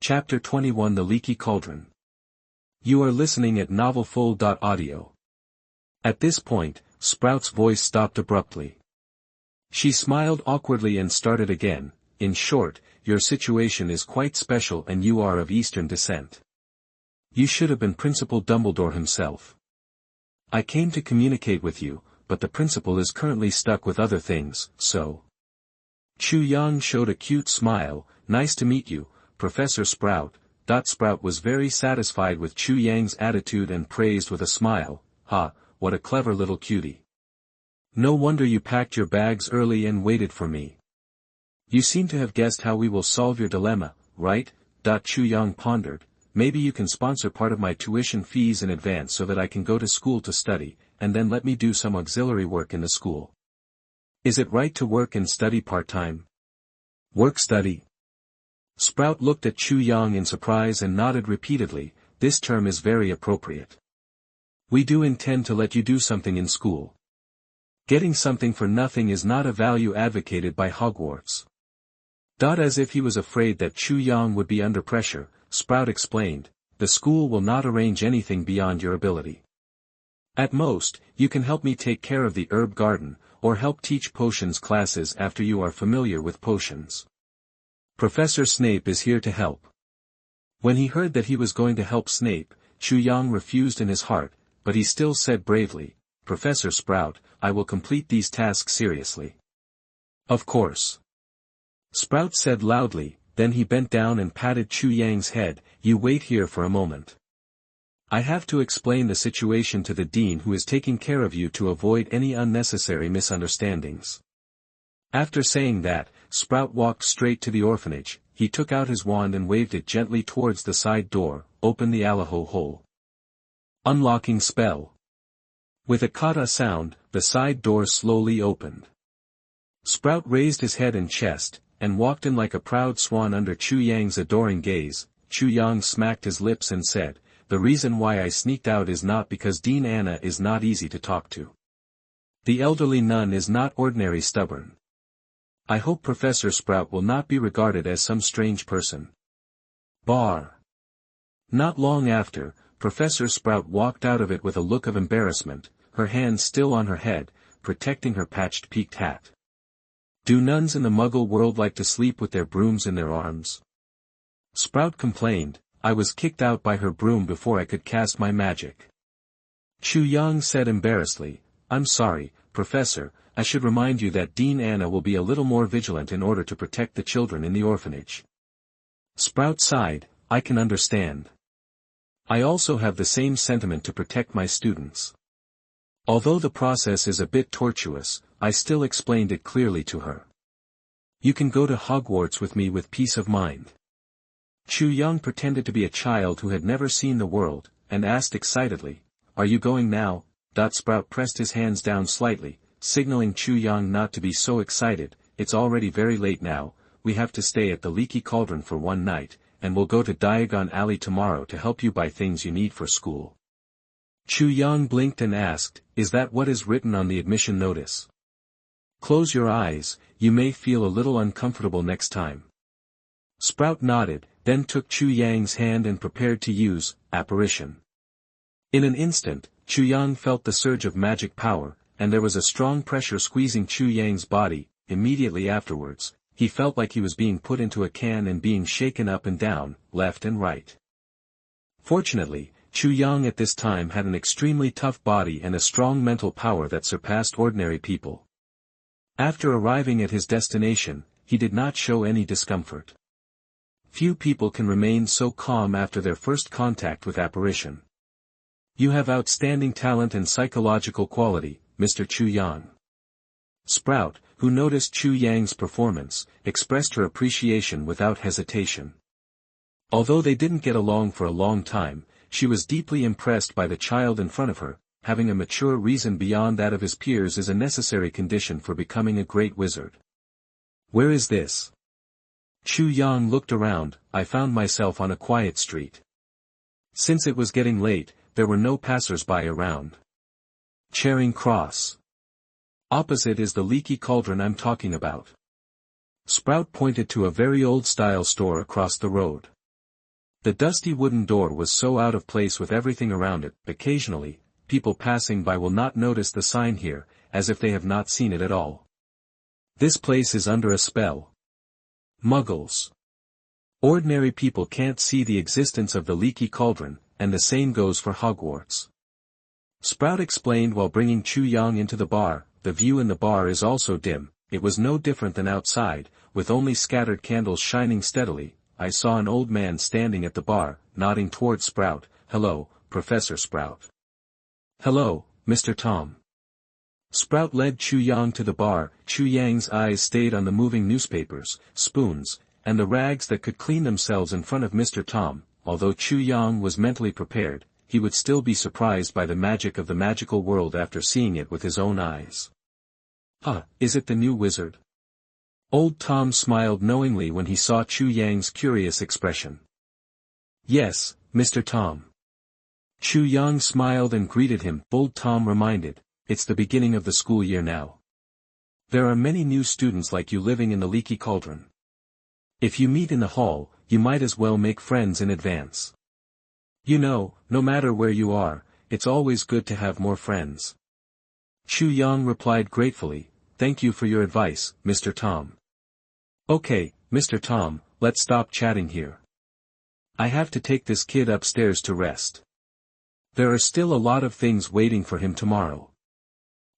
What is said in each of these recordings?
Chapter 21 The Leaky Cauldron. You are listening at novelfull.audio. At this point, Sprout's voice stopped abruptly. She smiled awkwardly and started again. In short, your situation is quite special and you are of Eastern descent. You should have been Principal Dumbledore himself. I came to communicate with you, but the principal is currently stuck with other things, so. Chu Yang showed a cute smile. Nice to meet you, Professor Sprout. Sprout was very satisfied with Chu Yang's attitude and praised with a smile. Ha, what a clever little cutie. No wonder you packed your bags early and waited for me. You seem to have guessed how we will solve your dilemma, right? Chu Yang pondered. Maybe you can sponsor part of my tuition fees in advance so that I can go to school to study, and then let me do some auxiliary work in the school. Is it right to work and study part-time? Work-study? Sprout looked at Chu Yang in surprise and nodded repeatedly. This term is very appropriate. We do intend to let you do something in school. Getting something for nothing is not a value advocated by Hogwarts. As if he was afraid that Chu Yang would be under pressure, Sprout explained, the school will not arrange anything beyond your ability. At most, you can help me take care of the herb garden, or help teach potions classes after you are familiar with potions. Professor Snape is here to help. When he heard that he was going to help Snape, Chu Yang refused in his heart, but he still said bravely, Professor Sprout, I will complete these tasks seriously. Of course. Sprout said loudly, then he bent down and patted Chu Yang's head. You wait here for a moment. I have to explain the situation to the dean who is taking care of you to avoid any unnecessary misunderstandings. After saying that, Sprout walked straight to the orphanage. He took out his wand and waved it gently towards the side door. Open the Alaho hole. Unlocking spell. With a kata sound, the side door slowly opened. Sprout raised his head and chest, and walked in like a proud swan under Chu Yang's adoring gaze. Chu Yang smacked his lips and said, the reason why I sneaked out is not because Dean Anna is not easy to talk to. The elderly nun is not ordinary stubborn. I hope Professor Sprout will not be regarded as some strange person. Bar. Not long after, Professor Sprout walked out of it with a look of embarrassment, her hands still on her head, protecting her patched peaked hat. Do nuns in the Muggle world like to sleep with their brooms in their arms? Sprout complained, I was kicked out by her broom before I could cast my magic. Chu Yang said embarrassedly, I'm sorry, Professor, I should remind you that Dean Anna will be a little more vigilant in order to protect the children in the orphanage. Sprout sighed, I can understand. I also have the same sentiment to protect my students. Although the process is a bit tortuous, I still explained it clearly to her. You can go to Hogwarts with me with peace of mind. Chu Yang pretended to be a child who had never seen the world, and asked excitedly, Are you going now? Sprout pressed his hands down slightly, signaling Chu Yang not to be so excited. It's already very late now, we have to stay at the Leaky Cauldron for one night, and we'll go to Diagon Alley tomorrow to help you buy things you need for school. Chu Yang blinked and asked, Is that what is written on the admission notice? Close your eyes, you may feel a little uncomfortable next time. Sprout nodded, then took Chu Yang's hand and prepared to use apparition. In an instant, Chu Yang felt the surge of magic power, and there was a strong pressure squeezing Chu Yang's body. Immediately afterwards, he felt like he was being put into a can and being shaken up and down, left and right. Fortunately, Chu Yang at this time had an extremely tough body and a strong mental power that surpassed ordinary people. After arriving at his destination, he did not show any discomfort. Few people can remain so calm after their first contact with apparition. You have outstanding talent and psychological quality, Mr. Chu Yang. Sprout, who noticed Chu Yang's performance, expressed her appreciation without hesitation. Although they didn't get along for a long time, she was deeply impressed by the child in front of her. Having a mature reason beyond that of his peers is a necessary condition for becoming a great wizard. Where is this? Chu Yang looked around. I found myself on a quiet street. Since it was getting late, there were no passers-by around. Charing Cross. Opposite is the Leaky Cauldron I'm talking about. Sprout pointed to a very old-style store across the road. The dusty wooden door was so out of place with everything around it. Occasionally, people passing by will not notice the sign here, as if they have not seen it at all. This place is under a spell. Muggles. Ordinary people can't see the existence of the Leaky Cauldron, and the same goes for Hogwarts. Sprout explained while bringing Chu Yang into the bar. The view in the bar is also dim. It was no different than outside, with only scattered candles shining steadily. I saw an old man standing at the bar, nodding towards Sprout. "Hello, Professor Sprout." "Hello, Mr. Tom." Sprout led Chu Yang to the bar. Chu Yang's eyes stayed on the moving newspapers, spoons, and the rags that could clean themselves in front of Mr. Tom. Although Chu Yang was mentally prepared, he would still be surprised by the magic of the magical world after seeing it with his own eyes. Is it the new wizard?" Old Tom smiled knowingly when he saw Chu Yang's curious expression. "Yes, Mr. Tom." Chu Yang smiled and greeted him. Old Tom reminded, "It's the beginning of the school year now. There are many new students like you living in the Leaky Cauldron. If you meet in the hall, you might as well make friends in advance. You know, no matter where you are, it's always good to have more friends." Chu Yang replied gratefully, "Thank you for your advice, Mr. Tom." "Okay, Mr. Tom, let's stop chatting here. I have to take this kid upstairs to rest. There are still a lot of things waiting for him tomorrow."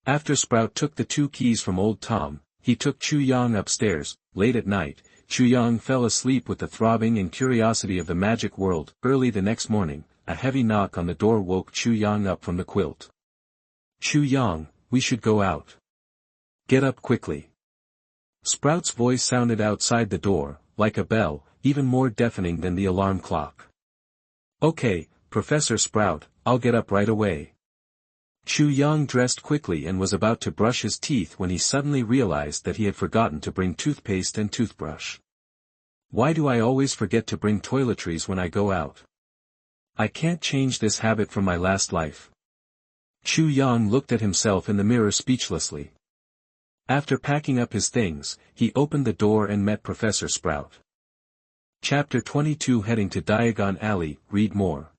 After Sprout took the 2 keys from Old Tom, he took Chu Yang upstairs. Late at night, Chu Yang fell asleep with the throbbing and curiosity of the magic world. Early the next morning, a heavy knock on the door woke Chu Yang up from the quilt. "Chu Yang, we should go out. Get up quickly." Sprout's voice sounded outside the door, like a bell, even more deafening than the alarm clock. "Okay, Professor Sprout, I'll get up right away." Chu Yang dressed quickly and was about to brush his teeth when he suddenly realized that he had forgotten to bring toothpaste and toothbrush. "Why do I always forget to bring toiletries when I go out? I can't change this habit from my last life." Chu Yang looked at himself in the mirror speechlessly. After packing up his things, he opened the door and met Professor Sprout. Chapter 22 Heading to Diagon Alley. Read more.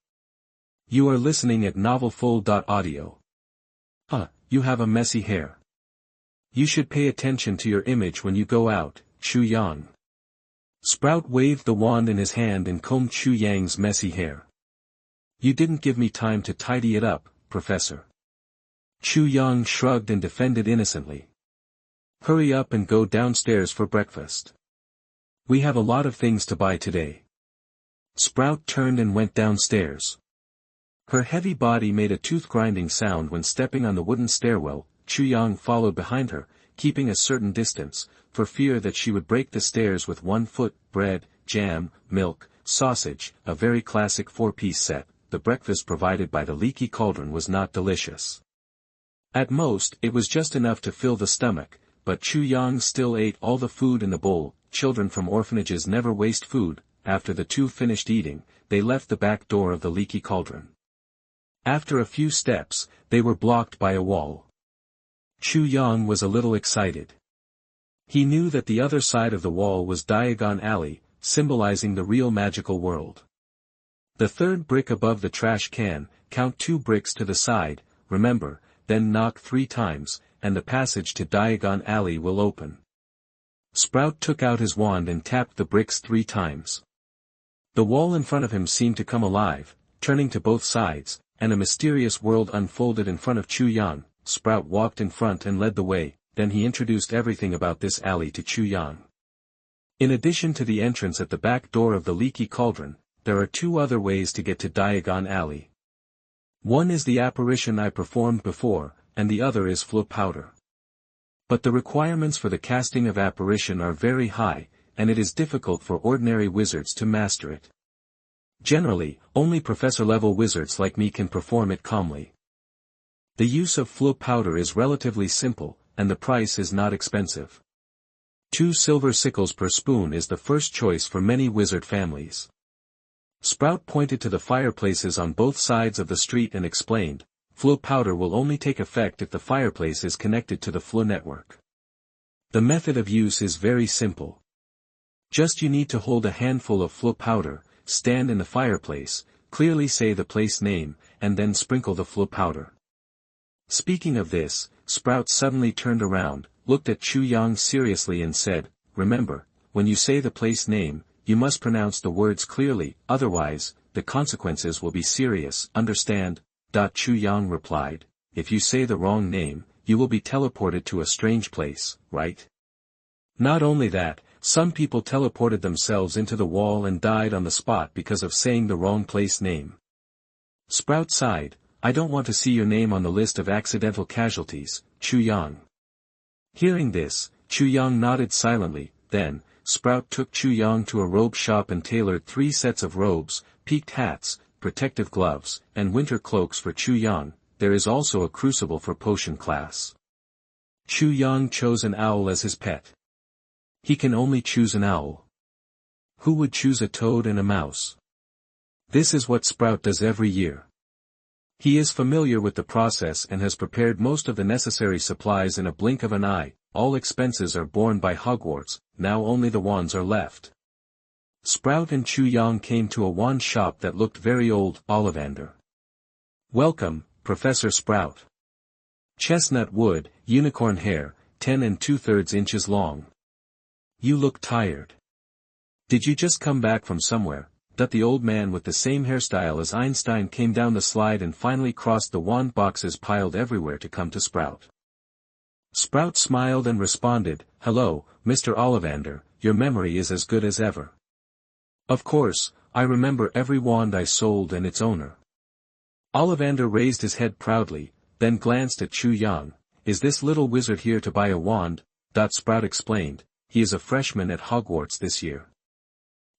You are listening at novelfull.audio. You have a messy hair. You should pay attention to your image when you go out, Chu Yang. Sprout waved the wand in his hand and combed Chu Yang's messy hair. "You didn't give me time to tidy it up, Professor." Chu Yang shrugged and defended innocently. "Hurry up and go downstairs for breakfast. We have a lot of things to buy today." Sprout turned and went downstairs. Her heavy body made a tooth-grinding sound when stepping on the wooden stairwell. Chu Yang followed behind her, keeping a certain distance, for fear that she would break the stairs with 1 foot. Bread, jam, milk, sausage, a very classic 4-piece set. The breakfast provided by the Leaky Cauldron was not delicious. At most, it was just enough to fill the stomach, but Chu Yang still ate all the food in the bowl. Children from orphanages never waste food. After the 2 finished eating, they left the back door of the Leaky Cauldron. After a few steps, they were blocked by a wall. Chu Yang was a little excited. He knew that the other side of the wall was Diagon Alley, symbolizing the real magical world. The 3rd brick above the trash can, count 2 bricks to the side, remember, then knock 3 times, and the passage to Diagon Alley will open. Sprout took out his wand and tapped the bricks 3 times. The wall in front of him seemed to come alive, turning to both sides, and a mysterious world unfolded in front of Chu Yang. Sprout walked in front and led the way, then he introduced everything about this alley to Chu Yang. In addition to the entrance at the back door of the Leaky Cauldron, there are 2 other ways to get to Diagon Alley. One is the apparition I performed before, and the other is flow powder. But the requirements for the casting of apparition are very high, and it is difficult for ordinary wizards to master it. Generally, only professor-level wizards like me can perform it calmly. The use of flow powder is relatively simple, and the price is not expensive. 2 silver sickles per spoon is the first choice for many wizard families. Sprout pointed to the fireplaces on both sides of the street and explained, flow powder will only take effect if the fireplace is connected to the flow network. The method of use is very simple. Just you need to hold a handful of flow powder, stand in the fireplace, clearly say the place name, and then sprinkle the flow powder. Speaking of this, Sprout suddenly turned around, looked at Chu Yang seriously and said, "Remember, when you say the place name, you must pronounce the words clearly, otherwise, the consequences will be serious, understand?" Chu Yang replied, "If you say the wrong name, you will be teleported to a strange place, right?" Not only that, some people teleported themselves into the wall and died on the spot because of saying the wrong place name. Sprout sighed, "I don't want to see your name on the list of accidental casualties, Chu Yang." Hearing this, Chu Yang nodded silently, then, Sprout took Chu Yang to a robe shop and tailored 3 sets of robes, peaked hats, protective gloves, and winter cloaks for Chu Yang. There is also a crucible for potion class. Chu Yang chose an owl as his pet. He can only choose an owl. Who would choose a toad and a mouse? This is what Sprout does every year. He is familiar with the process and has prepared most of the necessary supplies in a blink of an eye. All expenses are borne by Hogwarts, now only the wands are left. Sprout and Chu Yang came to a wand shop that looked very old. Ollivander. "Welcome, Professor Sprout. Chestnut wood, unicorn hair, 10 2/3 inches long. You look tired. Did you just come back from somewhere?" The old man with the same hairstyle as Einstein came down the slide and finally crossed the wand boxes piled everywhere to come to Sprout. Sprout smiled and responded, "Hello, Mr. Ollivander, your memory is as good as ever." "Of course, I remember every wand I sold and its owner." Ollivander raised his head proudly, then glanced at Chu Yang. "Is this little wizard here to buy a wand?" Sprout explained, "He is a freshman at Hogwarts this year."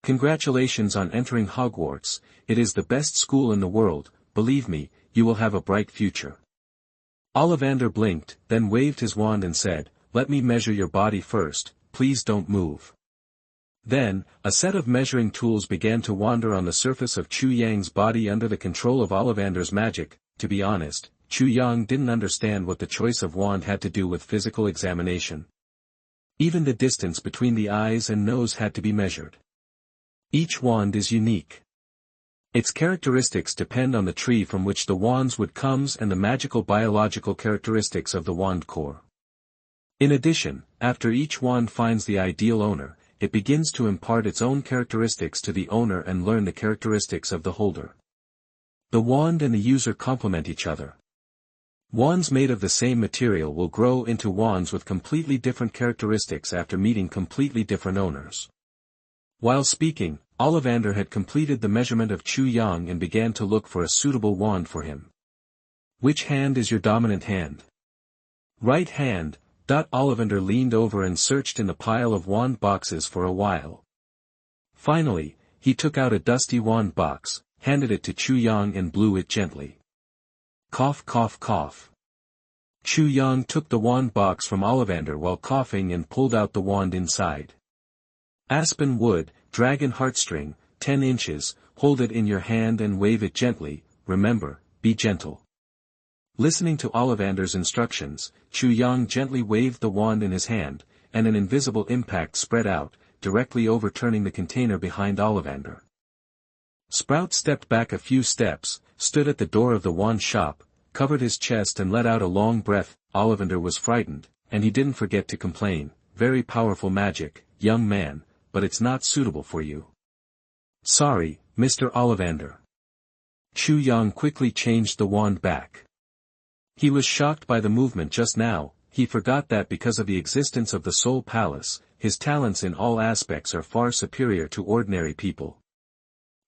"Congratulations on entering Hogwarts, it is the best school in the world, believe me, you will have a bright future." Ollivander blinked, then waved his wand and said, "Let me measure your body first, please don't move." Then, a set of measuring tools began to wander on the surface of Chu Yang's body under the control of Ollivander's magic. To be honest, Chu Yang didn't understand what the choice of wand had to do with physical examination. Even the distance between the eyes and nose had to be measured. Each wand is unique. Its characteristics depend on the tree from which the wands wood comes and the magical biological characteristics of the wand core. In addition, after each wand finds the ideal owner, it begins to impart its own characteristics to the owner and learn the characteristics of the holder. The wand and the user complement each other. Wands made of the same material will grow into wands with completely different characteristics after meeting completely different owners. While speaking, Ollivander had completed the measurement of Chu Yang and began to look for a suitable wand for him. "Which hand is your dominant hand?" "Right hand." Ollivander leaned over and searched in the pile of wand boxes for a while. Finally, he took out a dusty wand box, handed it to Chu Yang and blew it gently. Cough cough cough. Chu Yang took the wand box from Ollivander while coughing and pulled out the wand inside. "Aspen wood, dragon heartstring, 10 inches, hold it in your hand and wave it gently, remember, be gentle." Listening to Ollivander's instructions, Chu Yang gently waved the wand in his hand, and an invisible impact spread out, directly overturning the container behind Ollivander. Sprout stepped back a few steps, stood at the door of the wand shop, covered his chest and let out a long breath. Ollivander was frightened, and he didn't forget to complain, "Very powerful magic, young man, but it's not suitable for you." "Sorry, Mr. Ollivander." Chu Yang quickly changed the wand back. He was shocked by the movement just now. He forgot that because of the existence of the Soul Palace, his talents in all aspects are far superior to ordinary people.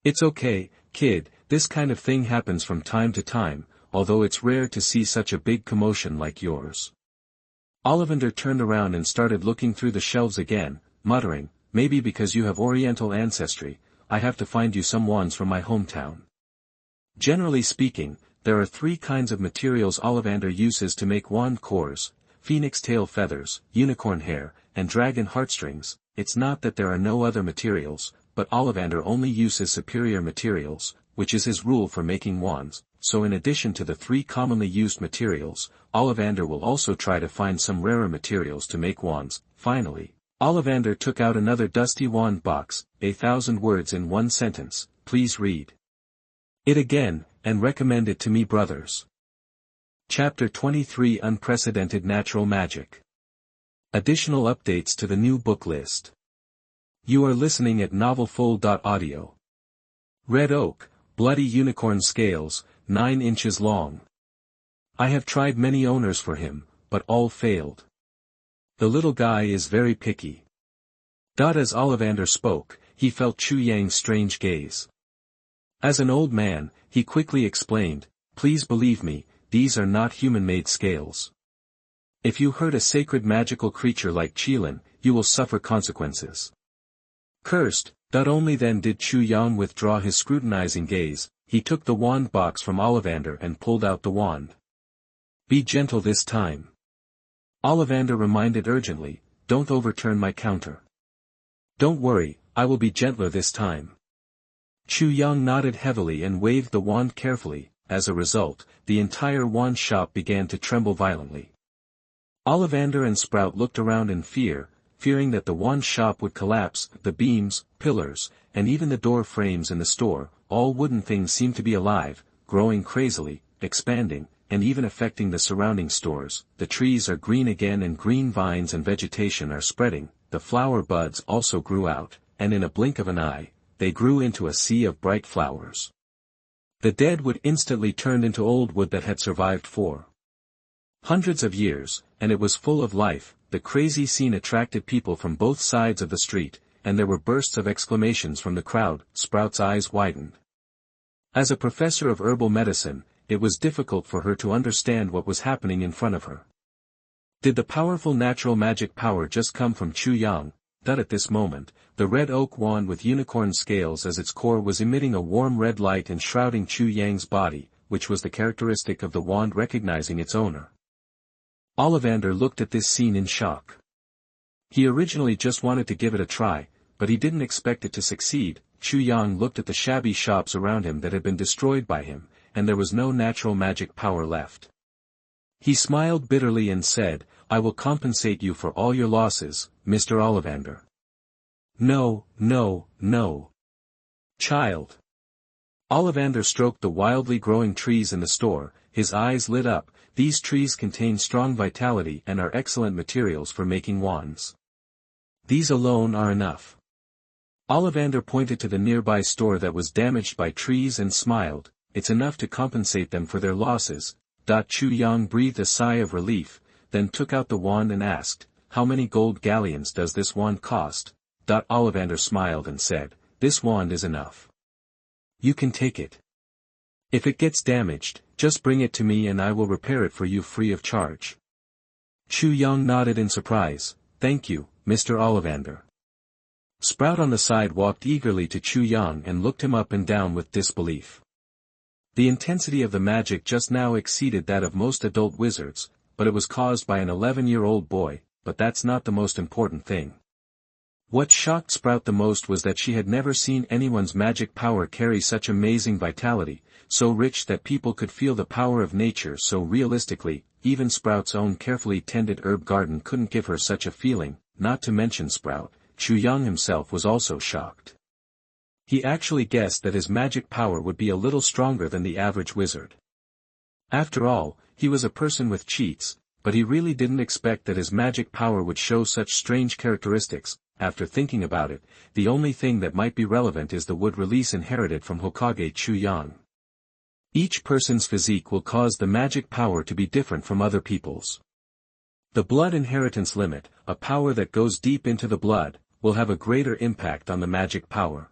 "It's okay, kid, this kind of thing happens from time to time, although it's rare to see such a big commotion like yours." Ollivander turned around and started looking through the shelves again, muttering, "Maybe because you have Oriental ancestry, I have to find you some wands from my hometown." Generally speaking, there are 3 kinds of materials Ollivander uses to make wand cores: phoenix tail feathers, unicorn hair, and dragon heartstrings. It's not that there are no other materials, but Ollivander only uses superior materials, which is his rule for making wands, so in addition to the 3 commonly used materials, Ollivander will also try to find some rarer materials to make wands. Finally, Ollivander took out another dusty wand box, 1,000 words in one sentence, please read it again, and recommend it to me brothers. Chapter 23 Unprecedented Natural Magic. Additional updates to the new book list. You are listening at NovelFull.audio. Red Oak, Bloody Unicorn Scales, 9 inches long. I have tried many owners for him, but all failed. The little guy is very picky. As Ollivander spoke, he felt Chu Yang's strange gaze. As an old man, he quickly explained, please believe me, these are not human-made scales. If you hurt a sacred magical creature like Qilin, you will suffer consequences. Cursed. Only then did Chu Yang withdraw his scrutinizing gaze. He took the wand box from Ollivander and pulled out the wand. Be gentle this time. Ollivander reminded urgently, don't overturn my counter. Don't worry, I will be gentler this time. Chu Yang nodded heavily and waved the wand carefully. As a result, the entire wand shop began to tremble violently. Ollivander and Sprout looked around in fear, fearing that the wand shop would collapse. The beams, pillars, and even the door frames in the store, all wooden things seemed to be alive, growing crazily, expanding, and even affecting the surrounding stores. The trees are green again and green vines and vegetation are spreading. The flower buds also grew out, and in a blink of an eye, they grew into a sea of bright flowers. The dead wood instantly turned into old wood that had survived for hundreds of years, and it was full of life. The crazy scene attracted people from both sides of the street, and there were bursts of exclamations from the crowd. Sprout's eyes widened. As a professor of herbal medicine, it was difficult for her to understand what was happening in front of her. Did the powerful natural magic power just come from Chu Yang? That at this moment, the red oak wand with unicorn scales as its core was emitting a warm red light and shrouding Chu Yang's body, which was the characteristic of the wand recognizing its owner. Ollivander looked at this scene in shock. He originally just wanted to give it a try, but he didn't expect it to succeed. Chu Yang looked at the shabby shops around him that had been destroyed by him, and there was no natural magic power left. He smiled bitterly and said, I will compensate you for all your losses, Mr. Ollivander. No, no, no. Child. Ollivander stroked the wildly growing trees in the store. His eyes lit up. These trees contain strong vitality and are excellent materials for making wands. These alone are enough. Ollivander pointed to the nearby store that was damaged by trees and smiled, it's enough to compensate them for their losses. Chu Yang breathed a sigh of relief, then took out the wand and asked, how many gold galleons does this wand cost? Ollivander smiled and said, this wand is enough. You can take it. If it gets damaged, just bring it to me and I will repair it for you free of charge. Chu Yang nodded in surprise, thank you, Mr. Ollivander. Sprout on the side walked eagerly to Chu Yang and looked him up and down with disbelief. The intensity of the magic just now exceeded that of most adult wizards, but it was caused by an 11-year-old boy, but that's not the most important thing. What shocked Sprout the most was that she had never seen anyone's magic power carry such amazing vitality, so rich that people could feel the power of nature so realistically. Even Sprout's own carefully tended herb garden couldn't give her such a feeling, not to mention Sprout. Chu Yang himself was also shocked. He actually guessed that his magic power would be a little stronger than the average wizard. After all, he was a person with cheats, but he really didn't expect that his magic power would show such strange characteristics. After thinking about it, the only thing that might be relevant is the wood release inherited from Hokage Chu Yang. Each person's physique will cause the magic power to be different from other people's. The blood inheritance limit, a power that goes deep into the blood, will have a greater impact on the magic power.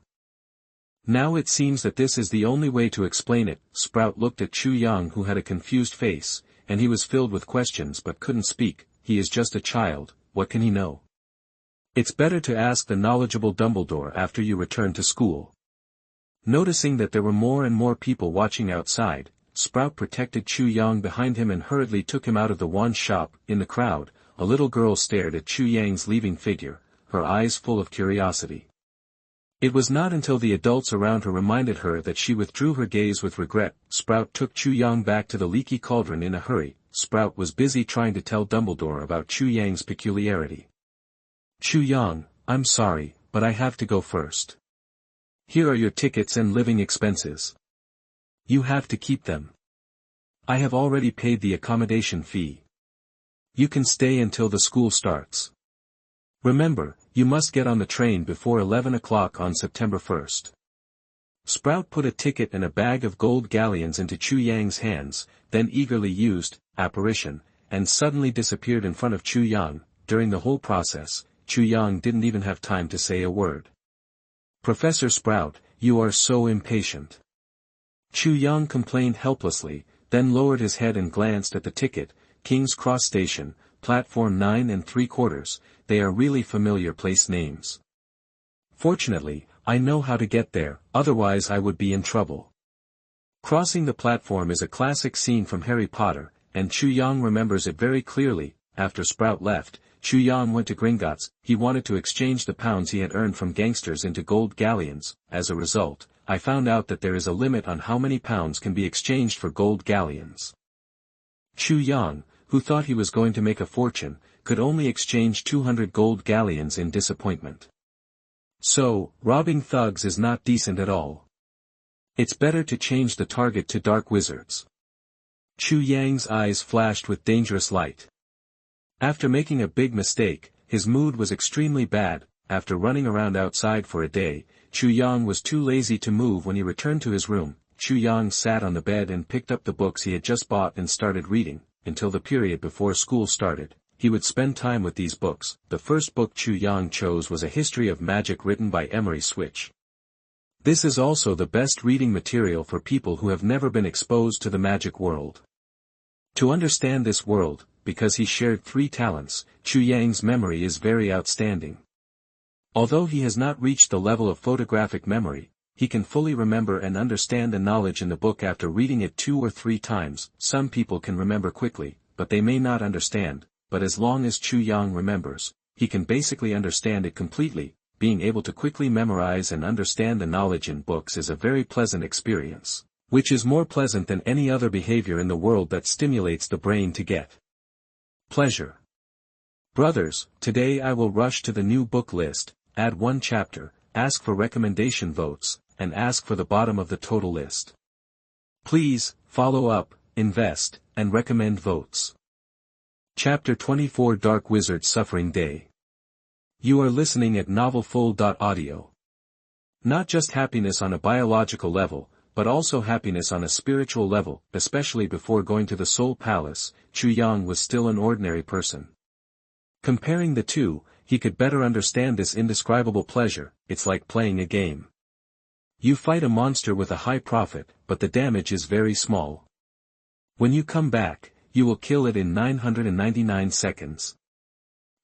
Now it seems that this is the only way to explain it. Sprout looked at Chu Yang, who had a confused face, and he was filled with questions but couldn't speak. He is just a child, what can he know? It's better to ask the knowledgeable Dumbledore after you return to school. Noticing that there were more and more people watching outside, Sprout protected Chu Yang behind him and hurriedly took him out of the wand shop. In the crowd, a little girl stared at Chu Yang's leaving figure, her eyes full of curiosity. It was not until the adults around her reminded her that she withdrew her gaze with regret. Sprout took Chu Yang back to the Leaky Cauldron in a hurry. Sprout was busy trying to tell Dumbledore about Chu Yang's peculiarity. Chu Yang, I'm sorry, but I have to go first. Here are your tickets and living expenses. You have to keep them. I have already paid the accommodation fee. You can stay until the school starts. Remember, you must get on the train before 11 o'clock on September 1st. Sprout put a ticket and a bag of gold galleons into Chu Yang's hands, then eagerly used apparition, and suddenly disappeared in front of Chu Yang. During the whole process, Chu Yang didn't even have time to say a word. Professor Sprout, you are so impatient. Chu Yang complained helplessly, then lowered his head and glanced at the ticket. King's Cross Station, Platform 9 3/4, they are really familiar place names. Fortunately, I know how to get there, otherwise I would be in trouble. Crossing the platform is a classic scene from Harry Potter, and Chu Yang remembers it very clearly. After Sprout left, Chu Yang went to Gringotts. He wanted to exchange the pounds he had earned from gangsters into gold galleons. As a result, I found out that there is a limit on how many pounds can be exchanged for gold galleons. Chu Yang, who thought he was going to make a fortune, could only exchange 200 gold galleons in disappointment. So, robbing thugs is not decent at all. It's better to change the target to dark wizards. Chu Yang's eyes flashed with dangerous light. After making a big mistake, his mood was extremely bad. After running around outside for a day, Chu Yang was too lazy to move. When he returned to his room, Chu Yang sat on the bed and picked up the books he had just bought and started reading. Until the period before school started, he would spend time with these books. The first book Chu Yang chose was A History of Magic written by Emery Switch. This is also the best reading material for people who have never been exposed to the magic world. To understand this world, because he shared 3 talents, Chu Yang's memory is very outstanding. Although he has not reached the level of photographic memory, he can fully remember and understand the knowledge in the book after reading it 2 or 3 times. Some people can remember quickly, but they may not understand, but as long as Chu Yang remembers, he can basically understand it completely. Being able to quickly memorize and understand the knowledge in books is a very pleasant experience, which is more pleasant than any other behavior in the world that stimulates the brain to get pleasure. Brothers, today I will rush to the new book list, add 1 chapter, ask for recommendation votes, and ask for the bottom of the total list. Please, follow up, invest, and recommend votes. Chapter 24 Dark Wizard Suffering Day. You are listening at novelfull.audio. Not just happiness on a biological level, but also happiness on a spiritual level. Especially before going to the Soul Palace, Chu Yang was still an ordinary person. Comparing the two, he could better understand this indescribable pleasure. It's like playing a game. You fight a monster with a high profit, but the damage is very small. When you come back, you will kill it in 999 seconds.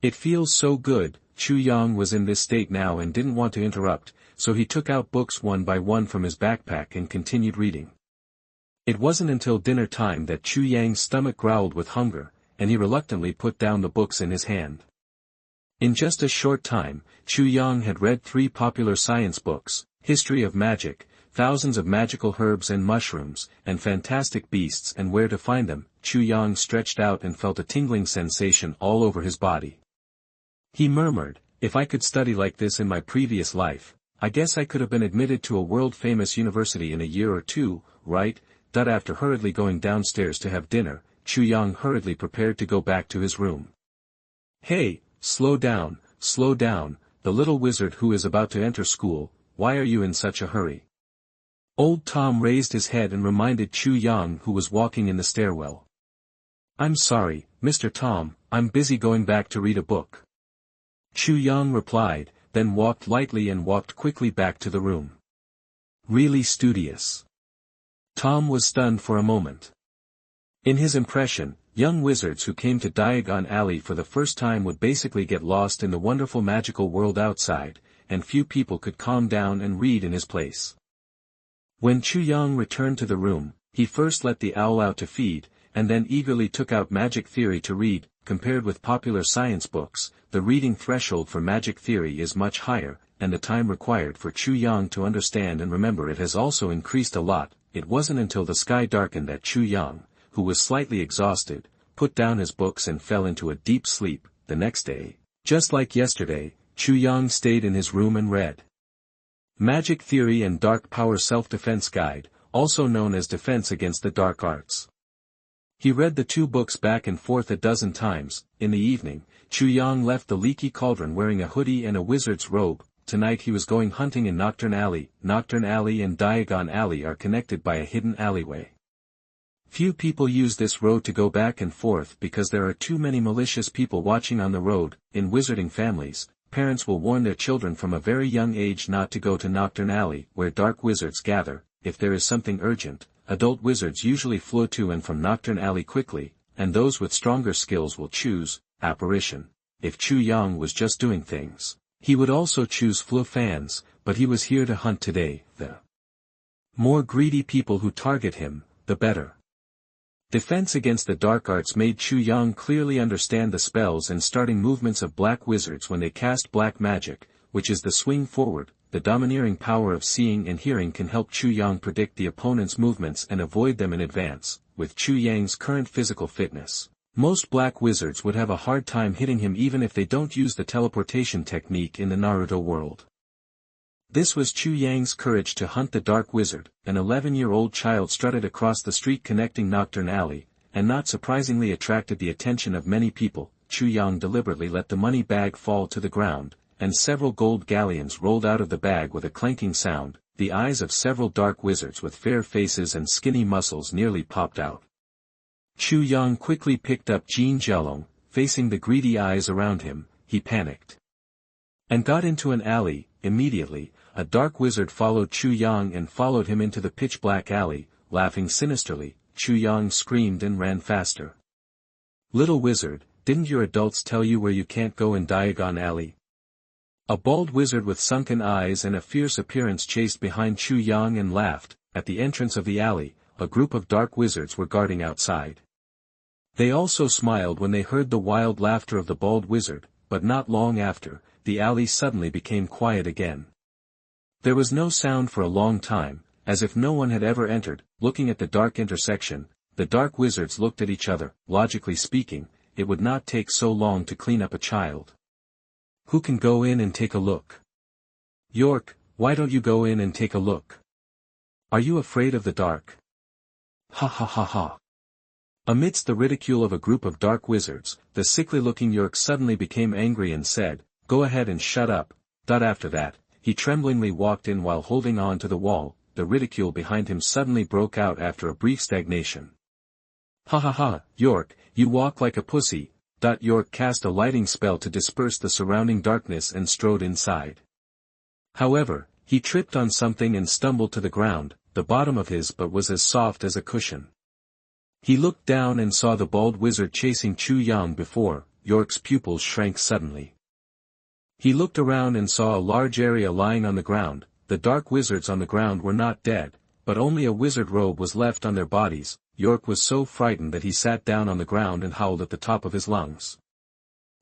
It feels so good. Chu Yang was in this state now and didn't want to interrupt, so he took out books one by one from his backpack and continued reading. It wasn't until dinner time that Chu Yang's stomach growled with hunger, and he reluctantly put down the books in his hand. In just a short time, Chu Yang had read 3 popular science books, History of Magic, Thousands of Magical Herbs and Mushrooms, and Fantastic Beasts and Where to Find Them. Chu Yang stretched out and felt a tingling sensation all over his body. He murmured, if I could study like this in my previous life, I guess I could have been admitted to a world-famous university in a year or 2, right? After hurriedly going downstairs to have dinner, Chu Yang hurriedly prepared to go back to his room. Hey, slow down, the little wizard who is about to enter school, why are you in such a hurry? Old Tom raised his head and reminded Chu Yang, who was walking in the stairwell. I'm sorry, Mr. Tom, I'm busy going back to read a book. Chu Yang replied, then walked lightly and walked quickly back to the room. Really studious. Tom was stunned for a moment. In his impression, young wizards who came to Diagon Alley for the first time would basically get lost in the wonderful magical world outside, and few people could calm down and read in his place. When Chu Yang returned to the room, he first let the owl out to feed, and then eagerly took out magic theory to read. Compared with popular science books, the reading threshold for magic theory is much higher, and the time required for Chu Yang to understand and remember it has also increased a lot. It wasn't until the sky darkened that Chu Yang, who was slightly exhausted, put down his books and fell into a deep sleep. The next day, just like yesterday, Chu Yang stayed in his room and read. Magic Theory and Dark Power Self-Defense Guide, also known as Defense Against the Dark Arts. He read the 2 books back and forth a dozen times. In the evening, Chu Yang left the Leaky Cauldron wearing a hoodie and a wizard's robe. Tonight he was going hunting in Nocturne Alley. Nocturne Alley and Diagon Alley are connected by a hidden alleyway. Few people use this road to go back and forth because there are too many malicious people watching on the road. In wizarding families, parents will warn their children from a very young age not to go to Nocturne Alley where dark wizards gather. If there is something urgent, adult wizards usually flow to and from Nocturne Alley quickly, and those with stronger skills will choose apparition. If Chu Yang was just doing things, he would also choose flow fans, but he was here to hunt today. The more greedy people who target him, the better. Defense against the dark arts made Chu Yang clearly understand the spells and starting movements of black wizards when they cast black magic, which is the swing forward. The domineering power of seeing and hearing can help Chu Yang predict the opponent's movements and avoid them in advance. With Chu Yang's current physical fitness, most black wizards would have a hard time hitting him even if they don't use the teleportation technique in the Naruto world. This was Chu Yang's courage to hunt the dark wizard. An 11-year-old child strutted across the street connecting Nocturne Alley, and not surprisingly attracted the attention of many people. Chu Yang deliberately let the money bag fall to the ground, and several gold galleons rolled out of the bag with a clanking sound. The eyes of several dark wizards with fair faces and skinny muscles nearly popped out. Chu Yang quickly picked up Jin Jelong. Facing the greedy eyes around him, he panicked and got into an alley. Immediately, a dark wizard followed Chu Yang and followed him into the pitch-black alley. Laughing sinisterly, Chu Yang screamed and ran faster. "Little wizard, didn't your adults tell you where you can't go in Diagon Alley?" A bald wizard with sunken eyes and a fierce appearance chased behind Chu Yang and laughed. At the entrance of the alley, a group of dark wizards were guarding outside. They also smiled when they heard the wild laughter of the bald wizard, but not long after, the alley suddenly became quiet again. There was no sound for a long time, as if no one had ever entered. Looking at the dark intersection, the dark wizards looked at each other. Logically speaking, it would not take so long to clean up a child. "Who can go in and take a look?" "York, why don't you go in and take a look? Are you afraid of the dark?" "Ha ha ha ha." Amidst the ridicule of a group of dark wizards, the sickly-looking York suddenly became angry and said, "Go ahead and shut up." After that, he tremblingly walked in while holding on to the wall. The ridicule behind him suddenly broke out after a brief stagnation. "Ha ha ha, York, you walk like a pussy." York cast a lighting spell to disperse the surrounding darkness and strode inside. However, he tripped on something and stumbled to the ground. The bottom of his butt was as soft as a cushion. He looked down and saw the bald wizard chasing Chu Yang before. York's pupils shrank suddenly. He looked around and saw a large area lying on the ground. The dark wizards on the ground were not dead, but only a wizard robe was left on their bodies. York was so frightened that he sat down on the ground and howled at the top of his lungs.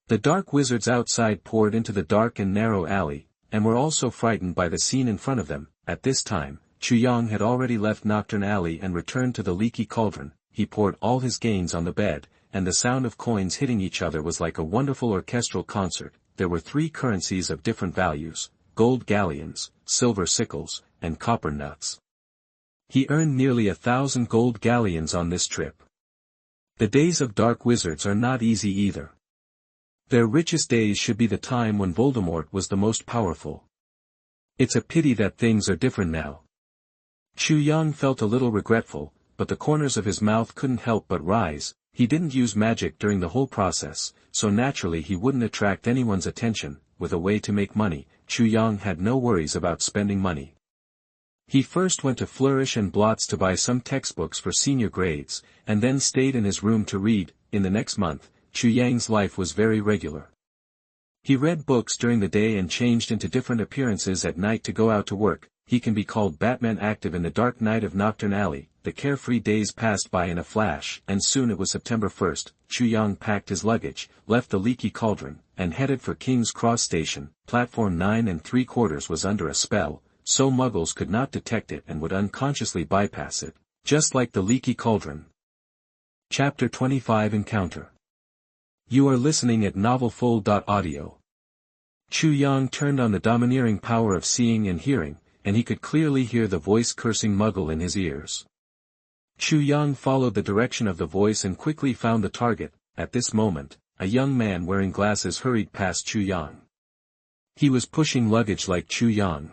The dark wizards outside poured into the dark and narrow alley, and were also frightened by the scene in front of them. At this time, Chu Yang had already left Nocturne Alley and returned to the Leaky Cauldron. He poured all his gains on the bed, and the sound of coins hitting each other was like a wonderful orchestral concert. There were 3 currencies of different values: gold galleons, silver sickles, and copper nuts. He earned nearly 1,000 gold galleons on this trip. The days of dark wizards are not easy either. Their richest days should be the time when Voldemort was the most powerful. It's a pity that things are different now. Chu Yang felt a little regretful, but the corners of his mouth couldn't help but rise. He didn't use magic during the whole process, so naturally he wouldn't attract anyone's attention. With a way to make money, Chu Yang had no worries about spending money. He first went to Flourish and Blots to buy some textbooks for senior grades, and then stayed in his room to read. In the next month, Chu Yang's life was very regular. He read books during the day and changed into different appearances at night to go out to work. He can be called Batman active in the dark night of Nocturne Alley. The carefree days passed by in a flash, and soon it was September 1st. Chu Yang packed his luggage, left the Leaky Cauldron, and headed for King's Cross Station. Platform 9 3/4 was under a spell, so muggles could not detect it and would unconsciously bypass it, just like the Leaky Cauldron. Chapter 25 Encounter. You are listening at novelfull.audio. Chu Yang turned on the domineering power of seeing and hearing. and he could clearly hear the voice cursing Muggle in his ears. Chu Yang followed the direction of the voice and quickly found the target. At this moment, a young man wearing glasses hurried past Chu Yang. He was pushing luggage like Chu Yang.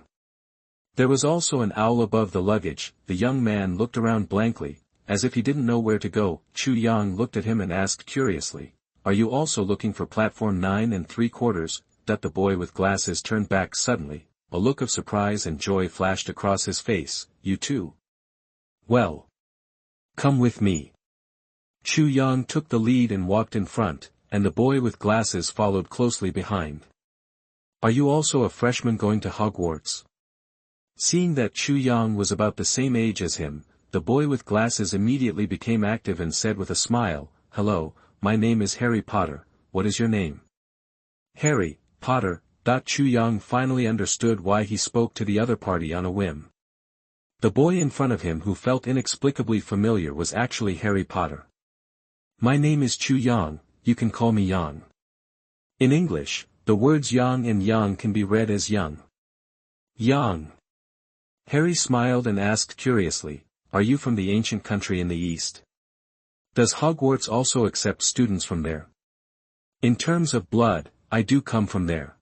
There was also an owl above the luggage. The young man looked around blankly, as if he didn't know where to go. Chu Yang looked at him and asked curiously, "Are you also looking for platform 9 3/4? That the boy with glasses turned back suddenly, a look of surprise and joy flashed across his face. "You too? Well, come with me." Chu Yang took the lead and walked in front, and the boy with glasses followed closely behind. "Are you also a freshman going to Hogwarts?" Seeing that Chu Yang was about the same age as him, the boy with glasses immediately became active and said with a smile, "Hello, my name is Harry Potter. What is your name?" "Harry Potter." Chu Yang finally understood why he spoke to the other party on a whim. The boy in front of him who felt inexplicably familiar was actually Harry Potter. "My name is Chu Yang, you can call me Yang." In English, the words yang and yang can be read as young. Yang. Harry smiled and asked curiously, "Are you from the ancient country in the east? Does Hogwarts also accept students from there?" "In terms of blood, I do come from there."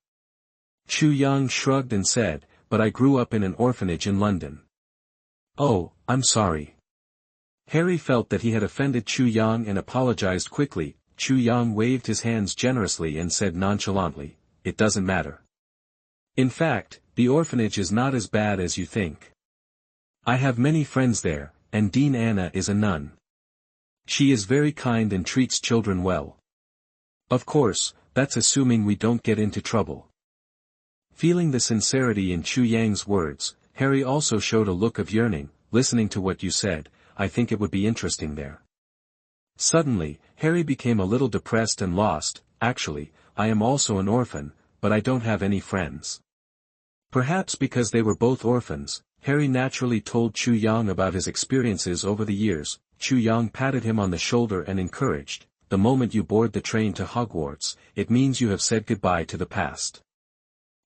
Chu Yang shrugged and said, "But I grew up in an orphanage in London." "Oh, I'm sorry." Harry felt that he had offended Chu Yang and apologized quickly. Chu Yang waved his hands generously and said nonchalantly, "It doesn't matter. In fact, the orphanage is not as bad as you think. I have many friends there, and Dean Anna is a nun. She is very kind and treats children well. Of course, that's assuming we don't get into trouble." Feeling the sincerity in Chu Yang's words, Harry also showed a look of yearning. "Listening to what you said, I think it would be interesting there." Suddenly, Harry became a little depressed and lost. "Actually, I am also an orphan, but I don't have any friends." Perhaps because they were both orphans, Harry naturally told Chu Yang about his experiences over the years. Chu Yang patted him on the shoulder and encouraged, "The moment you board the train to Hogwarts, it means you have said goodbye to the past.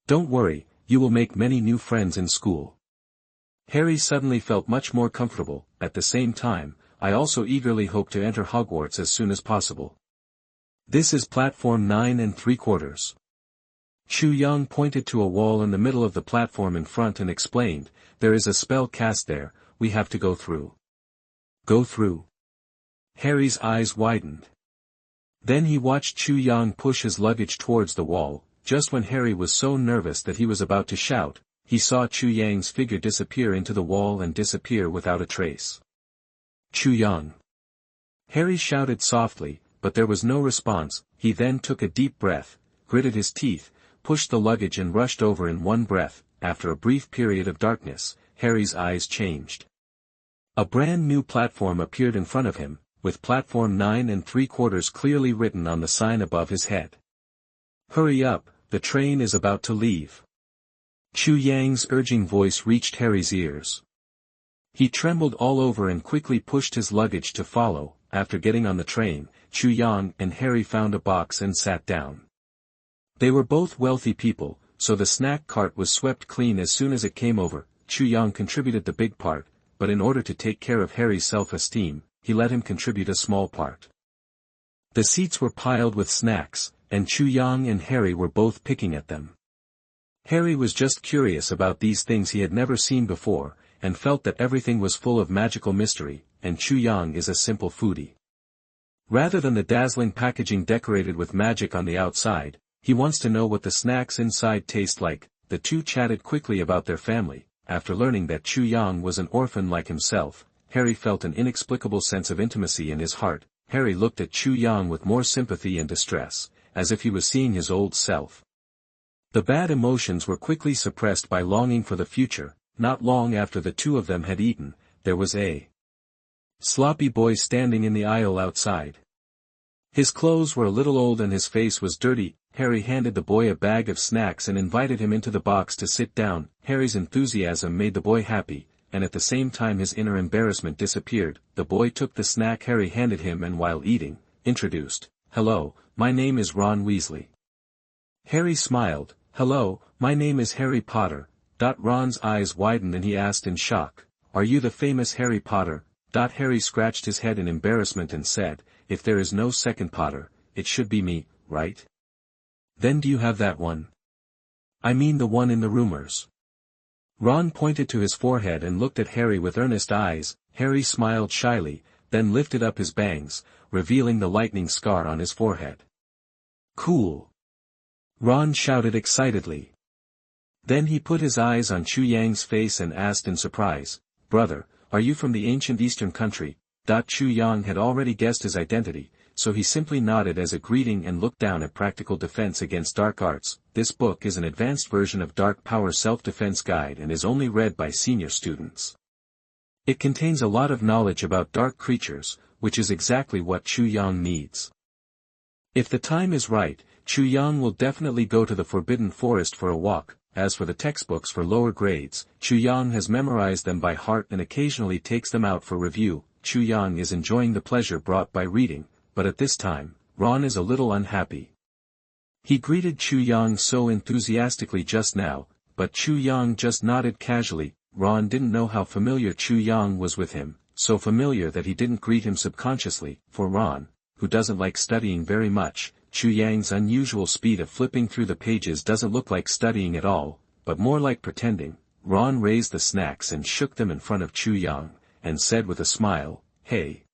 Don't worry, you will make many new friends in school." Harry suddenly felt much more comfortable. At the same time, I also eagerly hope to enter Hogwarts as soon as possible. This is platform 9 3/4. Chu Yang pointed to a wall in the middle of the platform in front and explained, "There is a spell cast there, we have to go through." "Go through?" Harry's eyes widened. Then he watched Chu Yang push his luggage towards the wall. Just when Harry was so nervous that he was about to shout, he saw Chu Yang's figure disappear into the wall and disappear without a trace. "Chu Yang!" Harry shouted softly, but there was no response. He then took a deep breath, gritted his teeth, pushed the luggage and rushed over in one breath. After a brief period of darkness, Harry's eyes changed. A brand new platform appeared in front of him, with platform 9 3/4 clearly written on the sign above his head. "Hurry up, the train is about to leave." Chu Yang's urging voice reached Harry's ears. He trembled all over and quickly pushed his luggage to follow. After getting on the train, Chu Yang and Harry found a box and sat down. They were both wealthy people, so the snack cart was swept clean as soon as it came over. Chu Yang contributed the big part, but in order to take care of Harry's self-esteem, he let him contribute a small part. The seats were piled with snacks, and Chu Yang and Harry were both picking at them. Harry was just curious about these things he had never seen before, and felt that everything was full of magical mystery, and Chu Yang is a simple foodie. Rather than the dazzling packaging decorated with magic on the outside, he wants to know what the snacks inside taste like. The two chatted quickly about their family. After learning that Chu Yang was an orphan like himself, Harry felt an inexplicable sense of intimacy in his heart. Harry looked at Chu Yang with more sympathy and distress, as if he was seeing his old self. The bad emotions were quickly suppressed by longing for the future. Not long after the two of them had eaten, there was a sloppy boy standing in the aisle outside. His clothes were a little old and his face was dirty. Harry handed the boy a bag of snacks and invited him into the box to sit down. Harry's enthusiasm made the boy happy, and at the same time his inner embarrassment disappeared. The boy took the snack Harry handed him and while eating, introduced, "Hello, my name is Ron Weasley." Harry smiled, "Hello, my name is Harry Potter." Ron's eyes widened and he asked in shock, "Are you the famous Harry Potter?" Harry scratched his head in embarrassment and said, "If there is no second Potter, it should be me, right? Then do you have that one? I mean the one in the rumors." Ron pointed to his forehead and looked at Harry with earnest eyes. Harry smiled shyly, then lifted up his bangs, revealing the lightning scar on his forehead. "Cool!" Ron shouted excitedly. Then he put his eyes on Chu Yang's face and asked in surprise, "Brother, are you from the ancient eastern country?" Chu Yang had already guessed his identity, so he simply nodded as a greeting and looked down at Practical Defense Against Dark Arts. This book is an advanced version of Dark Power Self-Defense Guide and is only read by senior students. It contains a lot of knowledge about dark creatures, which is exactly what Chu Yang needs. If the time is right, Chu Yang will definitely go to the Forbidden Forest for a walk. As for the textbooks for lower grades, Chu Yang has memorized them by heart and occasionally takes them out for review. Chu Yang is enjoying the pleasure brought by reading, but at this time, Ron is a little unhappy. He greeted Chu Yang so enthusiastically just now, but Chu Yang just nodded casually. Ron didn't know how familiar Chu Yang was with him, so familiar that he didn't greet him subconsciously. For Ron, who doesn't like studying very much, Chu Yang's unusual speed of flipping through the pages doesn't look like studying at all, but more like pretending. Ron raised the snacks and shook them in front of Chu Yang, and said with a smile, "Hey,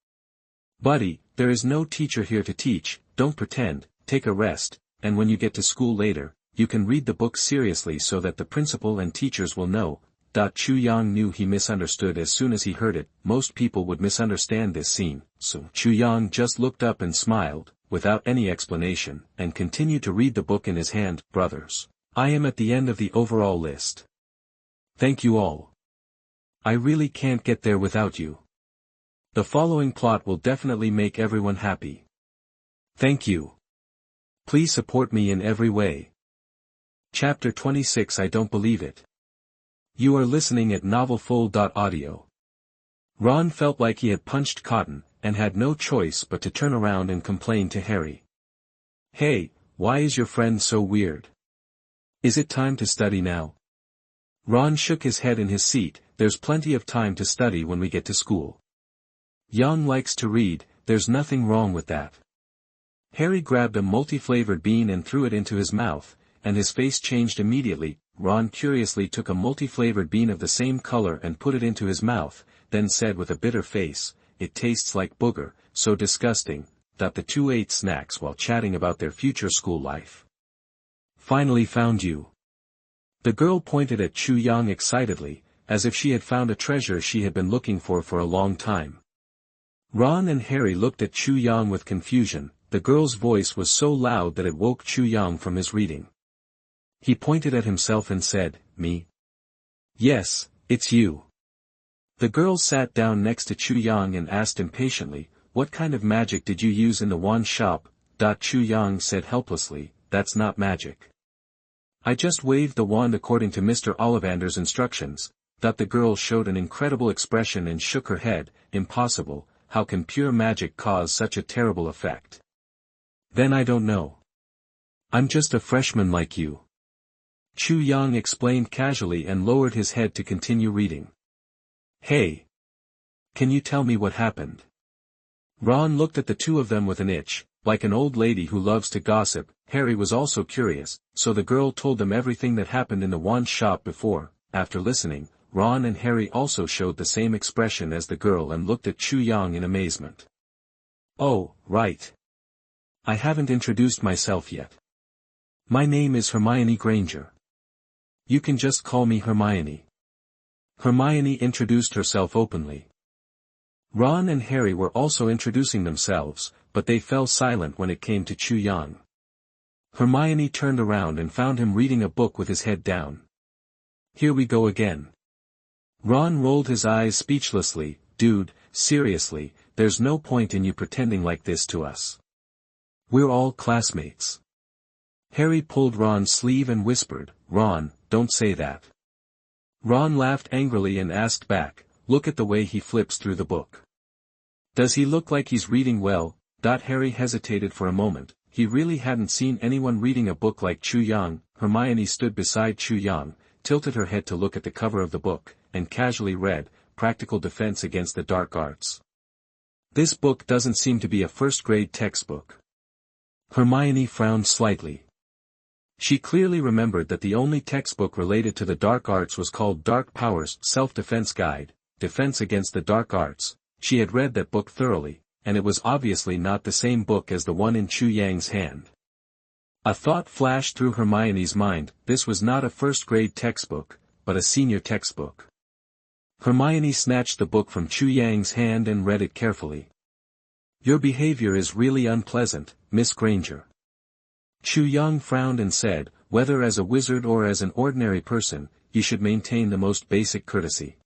buddy, there is no teacher here to teach, don't pretend, take a rest, and when you get to school later, you can read the book seriously so that the principal and teachers will know." Chu Yang knew he misunderstood as soon as he heard it. Most people would misunderstand this scene, so Chu Yang just looked up and smiled, without any explanation, and continued to read the book in his hand. "Brothers, I am at the end of the overall list. Thank you all. I really can't get there without you. The following plot will definitely make everyone happy. Thank you. Please support me in every way." Chapter 26. I Don't Believe It. You are listening at NovelFull.audio. Ron felt like he had punched cotton, and had no choice but to turn around and complain to Harry. "Hey, why is your friend so weird? Is it time to study now?" Ron shook his head in his seat. "There's plenty of time to study when we get to school. Yang likes to read, there's nothing wrong with that." Harry grabbed a multi-flavored bean and threw it into his mouth, and his face changed immediately. Ron curiously took a multi-flavored bean of the same color and put it into his mouth, then said with a bitter face, "It tastes like booger, so disgusting." The two ate snacks while chatting about their future school life. "Finally found you." The girl pointed at Chu Yang excitedly, as if she had found a treasure she had been looking for a long time. Ron and Harry looked at Chu Yang with confusion. The girl's voice was so loud that it woke Chu Yang from his reading. He pointed at himself and said, "Me?" "Yes, it's you." The girl sat down next to Chu Yang and asked impatiently, "What kind of magic did you use in the wand shop?" Chu Yang said helplessly, "That's not magic. I just waved the wand according to Mr. Ollivander's instructions." The girl showed an incredible expression and shook her head. "Impossible, how can pure magic cause such a terrible effect?" "Then I don't know. I'm just a freshman like you." Chu Yang explained casually and lowered his head to continue reading. "Hey. Can you tell me what happened?" Ron looked at the two of them with an itch, like an old lady who loves to gossip. Harry was also curious, so the girl told them everything that happened in the wand shop before. After listening, Ron and Harry also showed the same expression as the girl and looked at Chu Yang in amazement. "Oh, right. I haven't introduced myself yet. My name is Hermione Granger. You can just call me Hermione." Hermione introduced herself openly. Ron and Harry were also introducing themselves, but they fell silent when it came to Chu Yang. Hermione turned around and found him reading a book with his head down. "Here we go again." Ron rolled his eyes speechlessly. "Dude, seriously, there's no point in you pretending like this to us. We're all classmates." Harry pulled Ron's sleeve and whispered, "Ron, don't say that." Ron laughed angrily and asked back, "Look at the way he flips through the book. Does he look like he's reading well?" Harry hesitated for a moment. He really hadn't seen anyone reading a book like Chu Yang. Hermione stood beside Chu Yang, tilted her head to look at the cover of the book, and casually read, Practical Defense Against the Dark Arts. This book doesn't seem to be a first-grade textbook. Hermione frowned slightly. She clearly remembered that the only textbook related to the dark arts was called Dark Powers Self-Defense Guide, Defense Against the Dark Arts. She had read that book thoroughly, and it was obviously not the same book as the one in Chu Yang's hand. A thought flashed through Hermione's mind, this was not a first-grade textbook, but a senior textbook. Hermione snatched the book from Chu Yang's hand and read it carefully. Your behavior is really unpleasant, Miss Granger. Chu Yang frowned and said, whether as a wizard or as an ordinary person, you should maintain the most basic courtesy.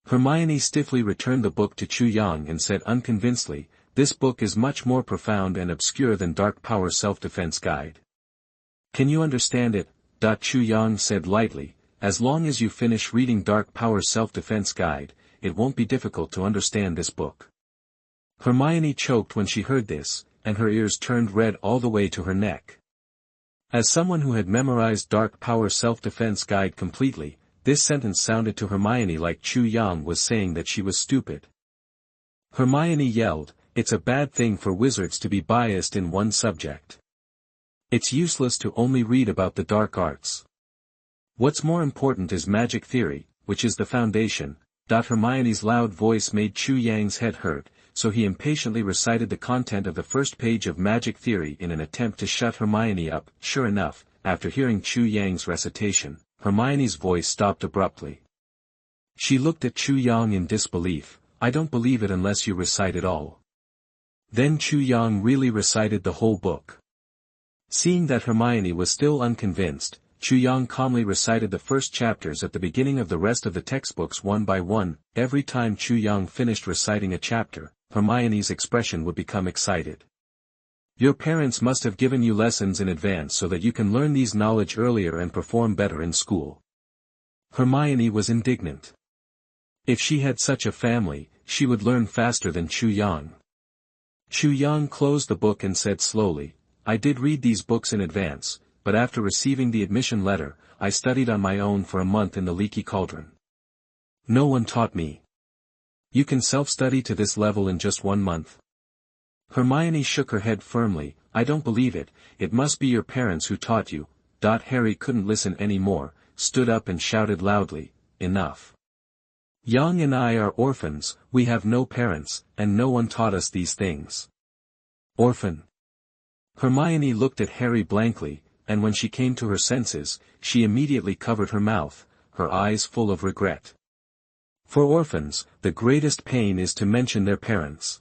Hermione stiffly returned the book to Chu Yang and said unconvincedly, this book is much more profound and obscure than Dark Power Self-Defense Guide. Can you understand it? Chu Yang said lightly, as long as you finish reading Dark Power Self-Defense Guide, it won't be difficult to understand this book. Hermione choked when she heard this, and her ears turned red all the way to her neck. As someone who had memorized Dark Power Self-Defense Guide completely, this sentence sounded to Hermione like Chu Yang was saying that she was stupid. Hermione yelled, it's a bad thing for wizards to be biased in one subject. It's useless to only read about the dark arts. What's more important is magic theory, which is the foundation. Hermione's loud voice made Chu Yang's head hurt, so he impatiently recited the content of the first page of magic theory in an attempt to shut Hermione up. Sure enough, after hearing Chu Yang's recitation, Hermione's voice stopped abruptly. She looked at Chu Yang in disbelief. I don't believe it unless you recite it all. Then Chu Yang really recited the whole book. Seeing that Hermione was still unconvinced, Chu Yang calmly recited the first chapters at the beginning of the rest of the textbooks one by one. Every time Chu Yang finished reciting a chapter, Hermione's expression would become excited. Your parents must have given you lessons in advance so that you can learn these knowledge earlier and perform better in school. Hermione was indignant. If she had such a family, she would learn faster than Chu Yang. Chu Yang closed the book and said slowly, I did read these books in advance, but after receiving the admission letter, I studied on my own for a month in the Leaky Cauldron. No one taught me. You can self-study to this level in just 1 month. Hermione shook her head firmly, I don't believe it, it must be your parents who taught you. Harry couldn't listen any more, stood up and shouted loudly, enough. Yang and I are orphans, we have no parents, and no one taught us these things. Orphan. Hermione looked at Harry blankly, and when she came to her senses, she immediately covered her mouth, her eyes full of regret. For orphans, the greatest pain is to mention their parents.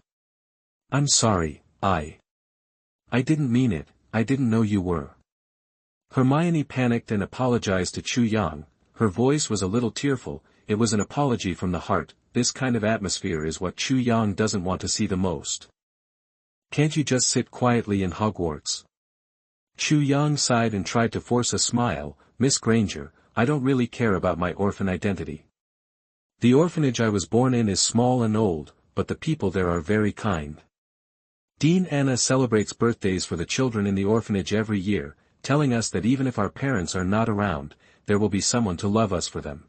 I'm sorry, I didn't mean it, I didn't know you were. Hermione panicked and apologized to Chu Yang. Her voice was a little tearful, it was an apology from the heart. This kind of atmosphere is what Chu Yang doesn't want to see the most. Can't you just sit quietly in Hogwarts? Chu Yang sighed and tried to force a smile. Miss Granger, I don't really care about my orphan identity. The orphanage I was born in is small and old, but the people there are very kind. Dean Anna celebrates birthdays for the children in the orphanage every year, telling us that even if our parents are not around, there will be someone to love us for them.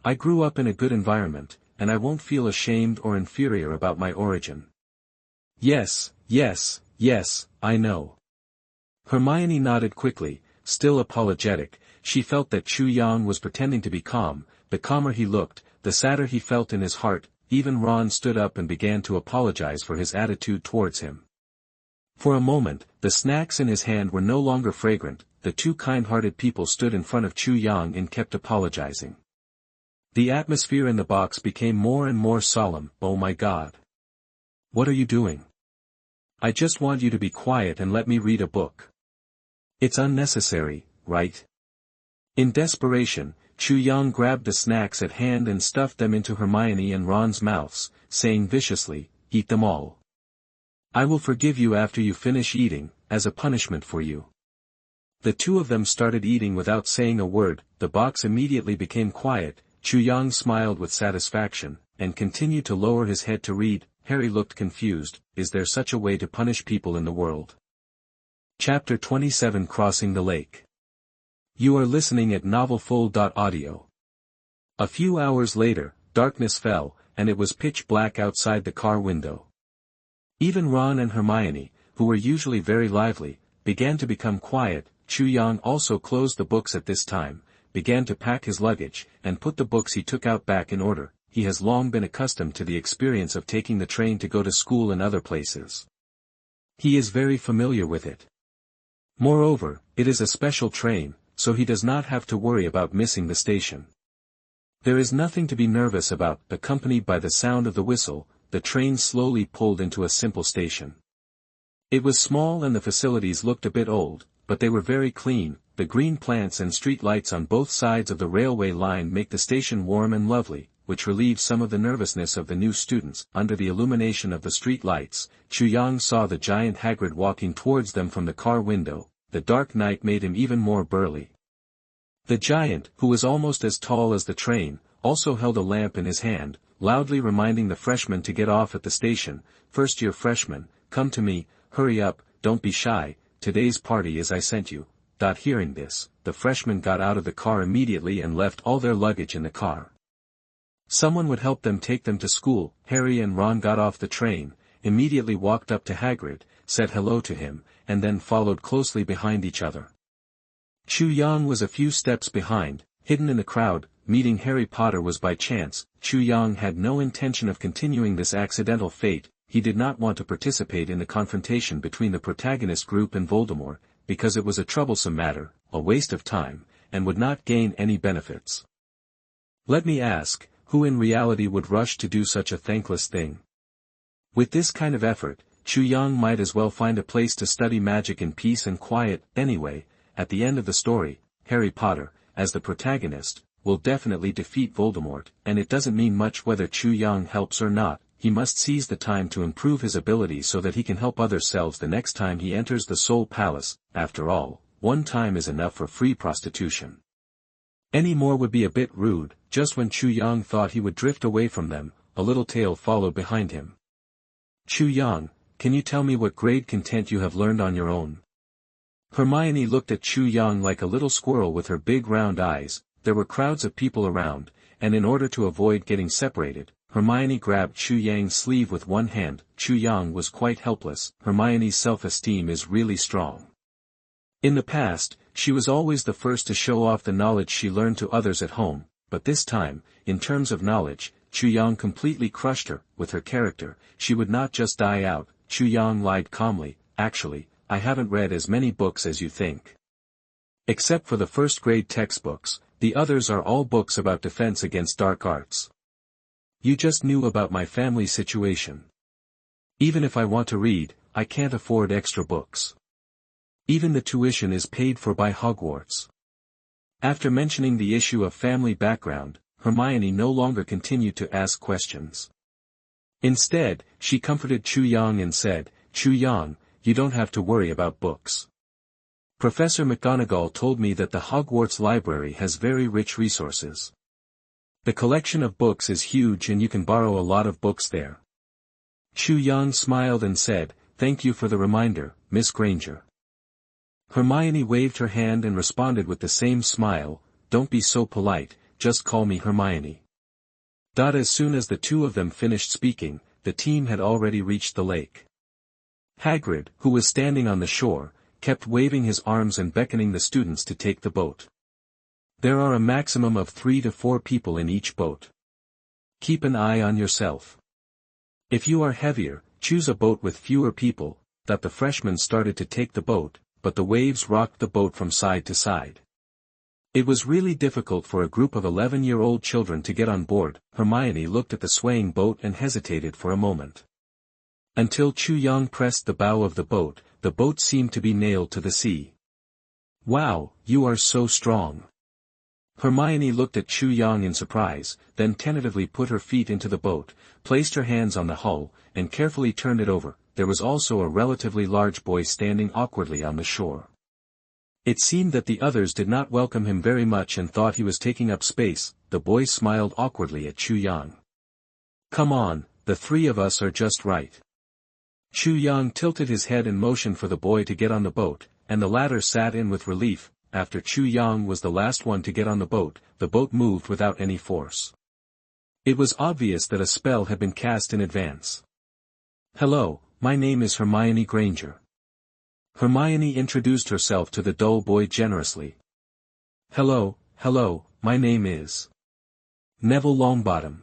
I grew up in a good environment, and I won't feel ashamed or inferior about my origin. Yes, I know. Hermione nodded quickly, still apologetic. She felt that Chu Yang was pretending to be calm. The calmer he looked, the sadder he felt in his heart. Even Ron stood up and began to apologize for his attitude towards him. For a moment, the snacks in his hand were no longer fragrant. The two kind-hearted people stood in front of Chu Yang and kept apologizing. The atmosphere in the box became more and more solemn. Oh my God. What are you doing? I just want you to be quiet and let me read a book. It's unnecessary, right? In desperation, Chu Yang grabbed the snacks at hand and stuffed them into Hermione and Ron's mouths, saying viciously, eat them all. I will forgive you after you finish eating, as a punishment for you. The two of them started eating without saying a word. The box immediately became quiet. Chu Yang smiled with satisfaction, and continued to lower his head to read. Harry looked confused. Is there such a way to punish people in the world? Chapter 27 Crossing the Lake. You are listening at novelfull.audio. A few hours later, darkness fell, and it was pitch black outside the car window. Even Ron and Hermione, who were usually very lively, began to become quiet. Chu Yang also closed the books at this time, began to pack his luggage, and put the books he took out back in order. He has long been accustomed to the experience of taking the train to go to school and other places. He is very familiar with it. Moreover, it is a special train, so he does not have to worry about missing the station. There is nothing to be nervous about. Accompanied by the sound of the whistle, the train slowly pulled into a simple station. It was small and the facilities looked a bit old, but they were very clean. The green plants and street lights on both sides of the railway line make the station warm and lovely, which relieves some of the nervousness of the new students. Under the illumination of the street lights, Chu Yang saw the giant Hagrid walking towards them from the car window. The dark night made him even more burly. The giant, who was almost as tall as the train, also held a lamp in his hand, loudly reminding the freshmen to get off at the station. First-year freshmen, come to me, hurry up, don't be shy, today's party is I sent you. Hearing this, the freshmen got out of the car immediately and left all their luggage in the car. Someone would help them take them to school. Harry and Ron got off the train, immediately walked up to Hagrid, said hello to him, and then followed closely behind each other. Chu Yang was a few steps behind, hidden in the crowd. Meeting Harry Potter was by chance. Chu Yang had no intention of continuing this accidental fate. He did not want to participate in the confrontation between the protagonist group and Voldemort, because it was a troublesome matter, a waste of time, and would not gain any benefits. Let me ask, who in reality would rush to do such a thankless thing? With this kind of effort, Chu Yang might as well find a place to study magic in peace and quiet. Anyway, at the end of the story, Harry Potter, as the protagonist, will definitely defeat Voldemort, and it doesn't mean much whether Chu Yang helps or not. He must seize the time to improve his abilities so that he can help other selves the next time he enters the Soul Palace. After all, one time is enough for free prostitution. Any more would be a bit rude. Just when Chu Yang thought he would drift away from them, a little tail followed behind him. Chu Yang, can you tell me what grade content you have learned on your own? Hermione looked at Chu Yang like a little squirrel with her big round eyes. There were crowds of people around, and in order to avoid getting separated, Hermione grabbed Chu Yang's sleeve with one hand. Chu Yang was quite helpless. Hermione's self-esteem is really strong. In the past, she was always the first to show off the knowledge she learned to others at home, but this time, in terms of knowledge, Chu Yang completely crushed her. With her character, she would not just die out. Chu Yang lied calmly, actually, I haven't read as many books as you think. Except for the first-grade textbooks, the others are all books about defense against dark arts. You just knew about my family situation. Even if I want to read, I can't afford extra books. Even the tuition is paid for by Hogwarts. After mentioning the issue of family background, Hermione no longer continued to ask questions. Instead, she comforted Chu Yang and said, Chu Yang, you don't have to worry about books. Professor McGonagall told me that the Hogwarts library has very rich resources. The collection of books is huge and you can borrow a lot of books there. Chu Yang smiled and said, thank you for the reminder, Miss Granger. Hermione waved her hand and responded with the same smile, don't be so polite, just call me Hermione. As soon as the two of them finished speaking, the team had already reached the lake. Hagrid, who was standing on the shore, kept waving his arms and beckoning the students to take the boat. There are a maximum of 3 to 4 people in each boat. Keep an eye on yourself. If you are heavier, choose a boat with fewer people. The freshmen started to take the boat, but the waves rocked the boat from side to side. It was really difficult for a group of 11-year-old children to get on board. Hermione looked at the swaying boat and hesitated for a moment. Until Chu Yang pressed the bow of the boat seemed to be nailed to the sea. Wow, you are so strong. Hermione looked at Chu Yang in surprise, then tentatively put her feet into the boat, placed her hands on the hull, and carefully turned it over. There was also a relatively large boy standing awkwardly on the shore. It seemed that the others did not welcome him very much and thought he was taking up space. The boy smiled awkwardly at Chu Yang. Come on, the 3 of us are just right. Chu Yang tilted his head and motioned for the boy to get on the boat, and the latter sat in with relief. after Chu Yang was the last one to get on the boat moved without any force. It was obvious that a spell had been cast in advance. "Hello, my name is Hermione Granger." Hermione introduced herself to the dull boy generously. Hello, my name is Neville Longbottom."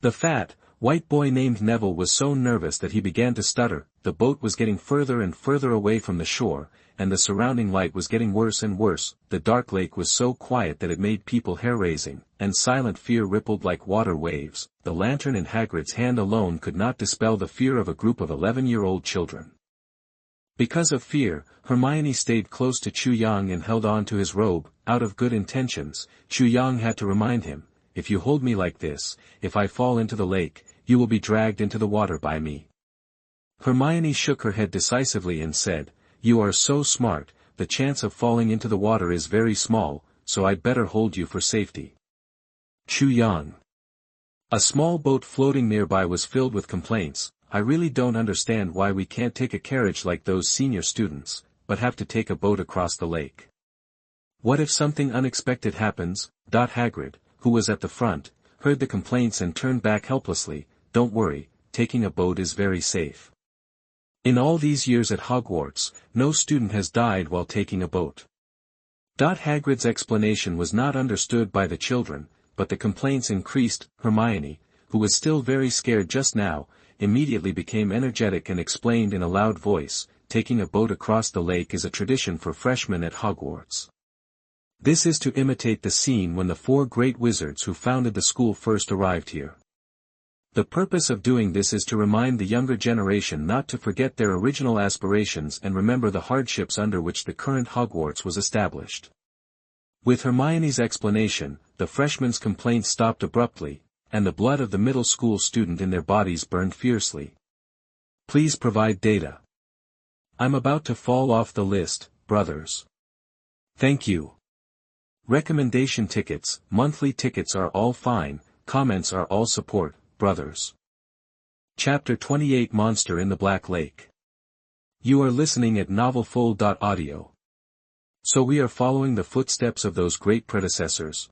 The fat, white boy named Neville was so nervous that he began to stutter. The boat was getting further and further away from the shore, and the surrounding light was getting worse and worse. The dark lake was so quiet that it made people hair-raising, and silent fear rippled like water waves. The lantern in Hagrid's hand alone could not dispel the fear of a group of 11-year-old children. Because of fear, Hermione stayed close to Chu Yang and held on to his robe. Out of good intentions, Chu Yang had to remind him, "If you hold me like this, if I fall into the lake, you will be dragged into the water by me." Hermione shook her head decisively and said, "You are so smart, the chance of falling into the water is very small, so I'd better hold you for safety." Chu Yang. A small boat floating nearby was filled with complaints. "I really don't understand why we can't take a carriage like those senior students, but have to take a boat across the lake. What if something unexpected happens?" Hagrid, who was at the front, heard the complaints and turned back helplessly. "Don't worry, taking a boat is very safe. In all these years at Hogwarts, no student has died while taking a boat." Hagrid's explanation was not understood by the children, but the complaints increased. Hermione, who was still very scared just now, immediately became energetic and explained in a loud voice, "Taking a boat across the lake is a tradition for freshmen at Hogwarts. This is to imitate the scene when the 4 great wizards who founded the school first arrived here. The purpose of doing this is to remind the younger generation not to forget their original aspirations and remember the hardships under which the current Hogwarts was established." With Hermione's explanation, the freshmen's complaints stopped abruptly, and the blood of the middle school student in their bodies burned fiercely. "Please provide data. I'm about to fall off the list, brothers. Thank you. Recommendation tickets, monthly tickets are all fine, comments are all support, brothers." Chapter 28 Monster in the Black Lake. You are listening at novelfull.audio. So we are following the footsteps of those great predecessors.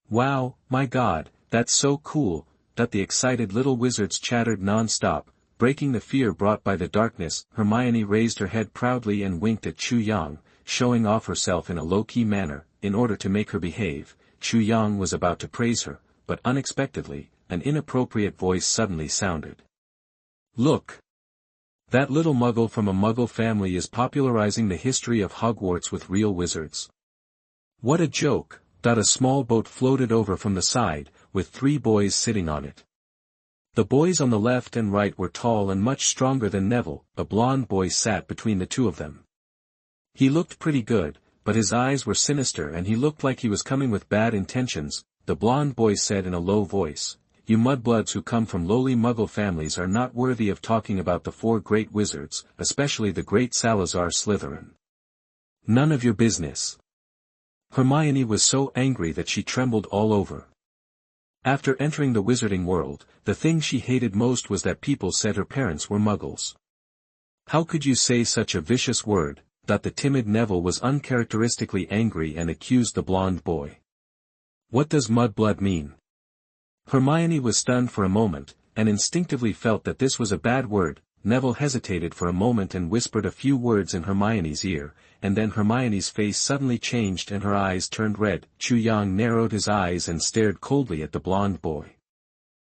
"Wow, my god, that's so cool," the excited little wizards chattered non-stop, breaking the fear brought by the darkness. Hermione raised her head proudly and winked at Chu Yang, showing off herself in a low-key manner. In order to make her behave, Chu Yang was about to praise her, but unexpectedly, an inappropriate voice suddenly sounded. "Look! That little muggle from a muggle family is popularizing the history of Hogwarts with real wizards. What a joke!" A small boat floated over from the side, with 3 boys sitting on it. The boys on the left and right were tall and much stronger than Neville. A blonde boy sat between the 2 of them. He looked pretty good, but his eyes were sinister and he looked like he was coming with bad intentions. The blonde boy said in a low voice, "You mudbloods who come from lowly muggle families are not worthy of talking about the 4 great wizards, especially the great Salazar Slytherin. None of your business." Hermione was so angry that she trembled all over. After entering the wizarding world, the thing she hated most was that people said her parents were muggles. "How could you say such a vicious word?" The timid Neville was uncharacteristically angry and accused the blonde boy. "What does mudblood mean?" Hermione was stunned for a moment, and instinctively felt that this was a bad word. Neville hesitated for a moment and whispered a few words in Hermione's ear, and then Hermione's face suddenly changed and her eyes turned red. Chu Yang narrowed his eyes and stared coldly at the blonde boy.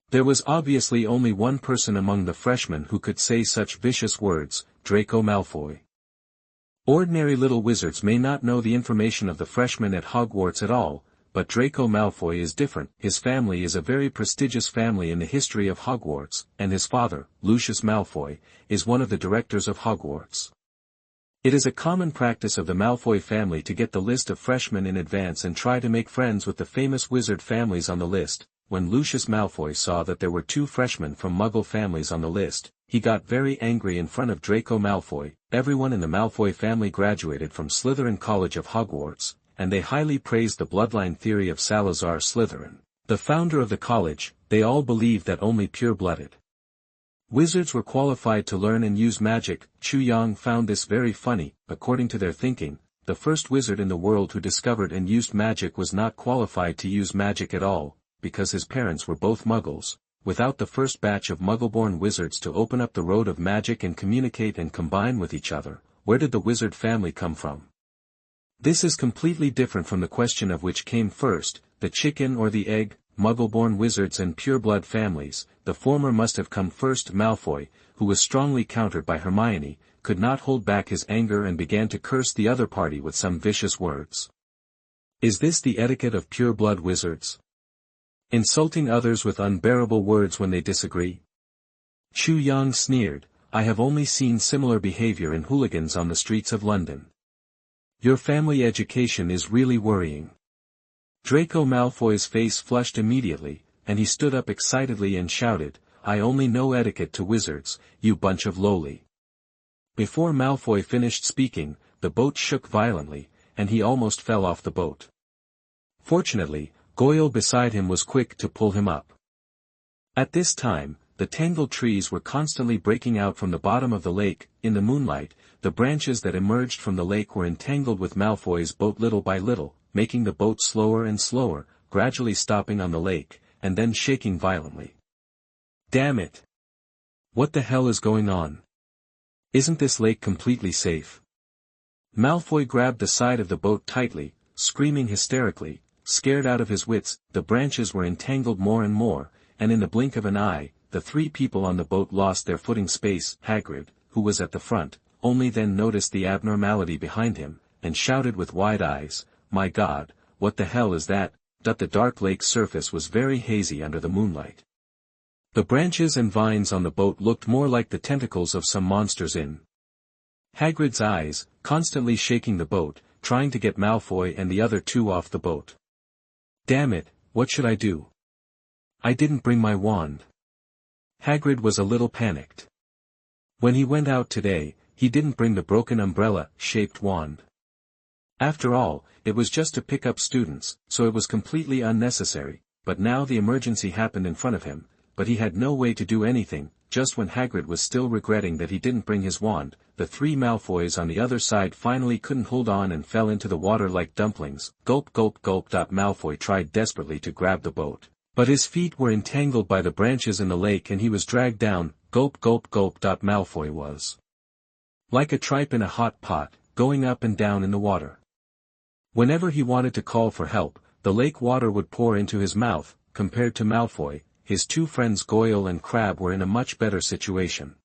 There was obviously only one person among the freshmen who could say such vicious words, Draco Malfoy. Ordinary little wizards may not know the information of the freshmen at Hogwarts at all, but Draco Malfoy is different. His family is a very prestigious family in the history of Hogwarts, and his father, Lucius Malfoy, is one of the directors of Hogwarts. It is a common practice of the Malfoy family to get the list of freshmen in advance and try to make friends with the famous wizard families on the list. When Lucius Malfoy saw that there were 2 freshmen from Muggle families on the list, he got very angry in front of Draco Malfoy. Everyone in the Malfoy family graduated from Slytherin College of Hogwarts, and they highly praised the bloodline theory of Salazar Slytherin, the founder of the college. They all believed that only pure-blooded wizards were qualified to learn and use magic. Chu Yang found this very funny. According to their thinking, the first wizard in the world who discovered and used magic was not qualified to use magic at all, because his parents were both muggles. Without the first batch of muggle-born wizards to open up the road of magic and communicate and combine with each other, where did the wizard family come from? This is completely different from the question of which came first, the chicken or the egg, muggle-born wizards and pure-blood families. The former must have come first. Malfoy, who was strongly countered by Hermione, could not hold back his anger and began to curse the other party with some vicious words. Is this the etiquette of pure-blood wizards? Insulting others with unbearable words when they disagree? Chu Yang sneered, I have only seen similar behavior in hooligans on the streets of London. Your family education is really worrying. Draco Malfoy's face flushed immediately, and he stood up excitedly and shouted, I only know etiquette to wizards, you bunch of lowly. Before Malfoy finished speaking, the boat shook violently, and he almost fell off the boat. Fortunately, Goyle beside him was quick to pull him up. At this time, the tangled trees were constantly breaking out from the bottom of the lake. In the moonlight, the branches that emerged from the lake were entangled with Malfoy's boat little by little, making the boat slower and slower, gradually stopping on the lake, and then shaking violently. Damn it! What the hell is going on? Isn't this lake completely safe? Malfoy grabbed the side of the boat tightly, screaming hysterically, scared out of his wits. The branches were entangled more and more, and in the blink of an eye, the three people on the boat lost their footing. Space. Hagrid, who was at the front, only then noticed the abnormality behind him, and shouted with wide eyes, My God, what the hell is that? The dark lake's surface was very hazy under the moonlight. The branches and vines on the boat looked more like the tentacles of some monsters in Hagrid's eyes, constantly shaking the boat, trying to get Malfoy and the other two off the boat. Damn it, what should I do? I didn't bring my wand. Hagrid was a little panicked. When he went out today, he didn't bring the broken umbrella-shaped wand. After all, it was just to pick up students, so it was completely unnecessary, but now the emergency happened in front of him, but he had no way to do anything. Just when Hagrid was still regretting that he didn't bring his wand, the three Malfoys on the other side finally couldn't hold on and fell into the water like dumplings. Gulp gulp gulp. Malfoy tried desperately to grab the boat, but his feet were entangled by the branches in the lake and he was dragged down. Gulp gulp gulp. Malfoy was like a tripe in a hot pot, going up and down in the water. Whenever he wanted to call for help, the lake water would pour into his mouth. Compared to Malfoy, his two friends Goyle and Crabbe were in a much better situation.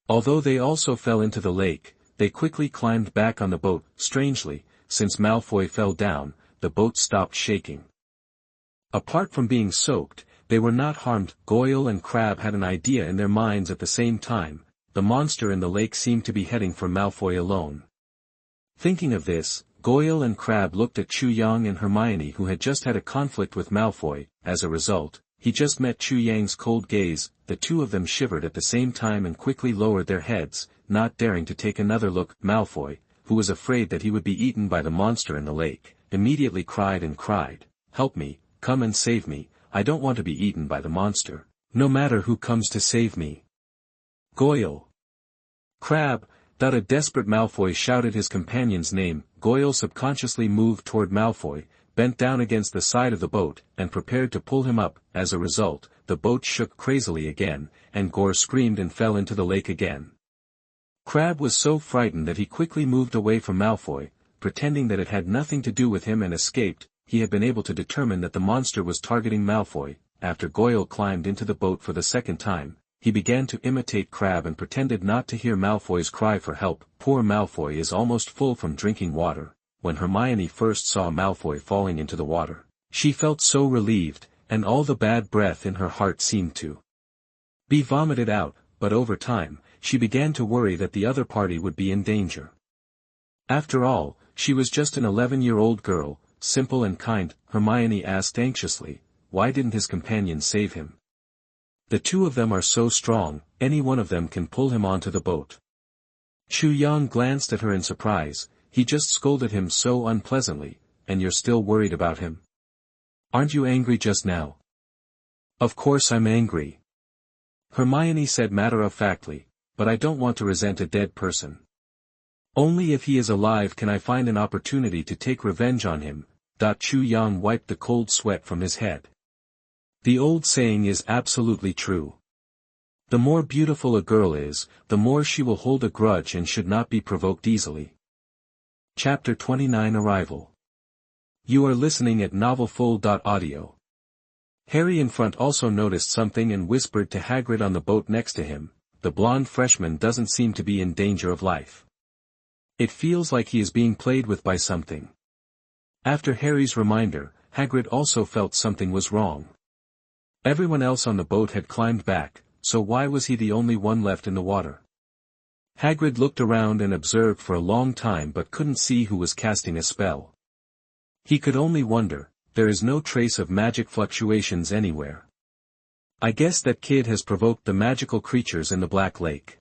Although they also fell into the lake, they quickly climbed back on the boat. Strangely, since Malfoy fell down, the boat stopped shaking. Apart from being soaked, they were not harmed. Goyle and Crabbe had an idea in their minds at the same time. The monster in the lake seemed to be heading for Malfoy alone. Thinking of this, Goyle and Crabbe looked at Chu Yang and Hermione, who had just had a conflict with Malfoy. As a result, he just met Chu Yang's cold gaze. The two of them shivered at the same time and quickly lowered their heads, not daring to take another look. Malfoy, who was afraid that he would be eaten by the monster in the lake, immediately cried, Help me, come and save me, I don't want to be eaten by the monster, no matter who comes to save me. Goyle. Crabbe. A desperate Malfoy shouted his companion's name. Goyle subconsciously moved toward Malfoy, bent down against the side of the boat, and prepared to pull him up. As a result, the boat shook crazily again, and Gore screamed and fell into the lake again. Crabbe was so frightened that he quickly moved away from Malfoy, pretending that it had nothing to do with him and escaped. He had been able to determine that the monster was targeting Malfoy. After Goyle climbed into the boat for the second time, he began to imitate Crabbe and pretended not to hear Malfoy's cry for help. Poor Malfoy is almost full from drinking water. When Hermione first saw Malfoy falling into the water, she felt so relieved, and all the bad breath in her heart seemed to be vomited out, but over time, she began to worry that the other party would be in danger. After all, she was just an 11-year-old girl, simple and kind. Hermione asked anxiously, why didn't his companion save him? The two of them are so strong, any one of them can pull him onto the boat. Chu Yang glanced at her in surprise. He just scolded him so unpleasantly, and you're still worried about him? Aren't you angry just now? Of course I'm angry. Hermione said matter-of-factly, but I don't want to resent a dead person. Only if he is alive can I find an opportunity to take revenge on him. Chu Yang wiped the cold sweat from his head. The old saying is absolutely true. The more beautiful a girl is, the more she will hold a grudge and should not be provoked easily. Chapter 29 Arrival. You are listening at novelfull.audio. Harry in front also noticed something and whispered to Hagrid on the boat next to him, the blonde freshman doesn't seem to be in danger of life. It feels like he is being played with by something. After Harry's reminder, Hagrid also felt something was wrong. Everyone else on the boat had climbed back, so why was he the only one left in the water? Hagrid looked around and observed for a long time but couldn't see who was casting a spell. He could only wonder, there is no trace of magic fluctuations anywhere. I guess that kid has provoked the magical creatures in the Black Lake.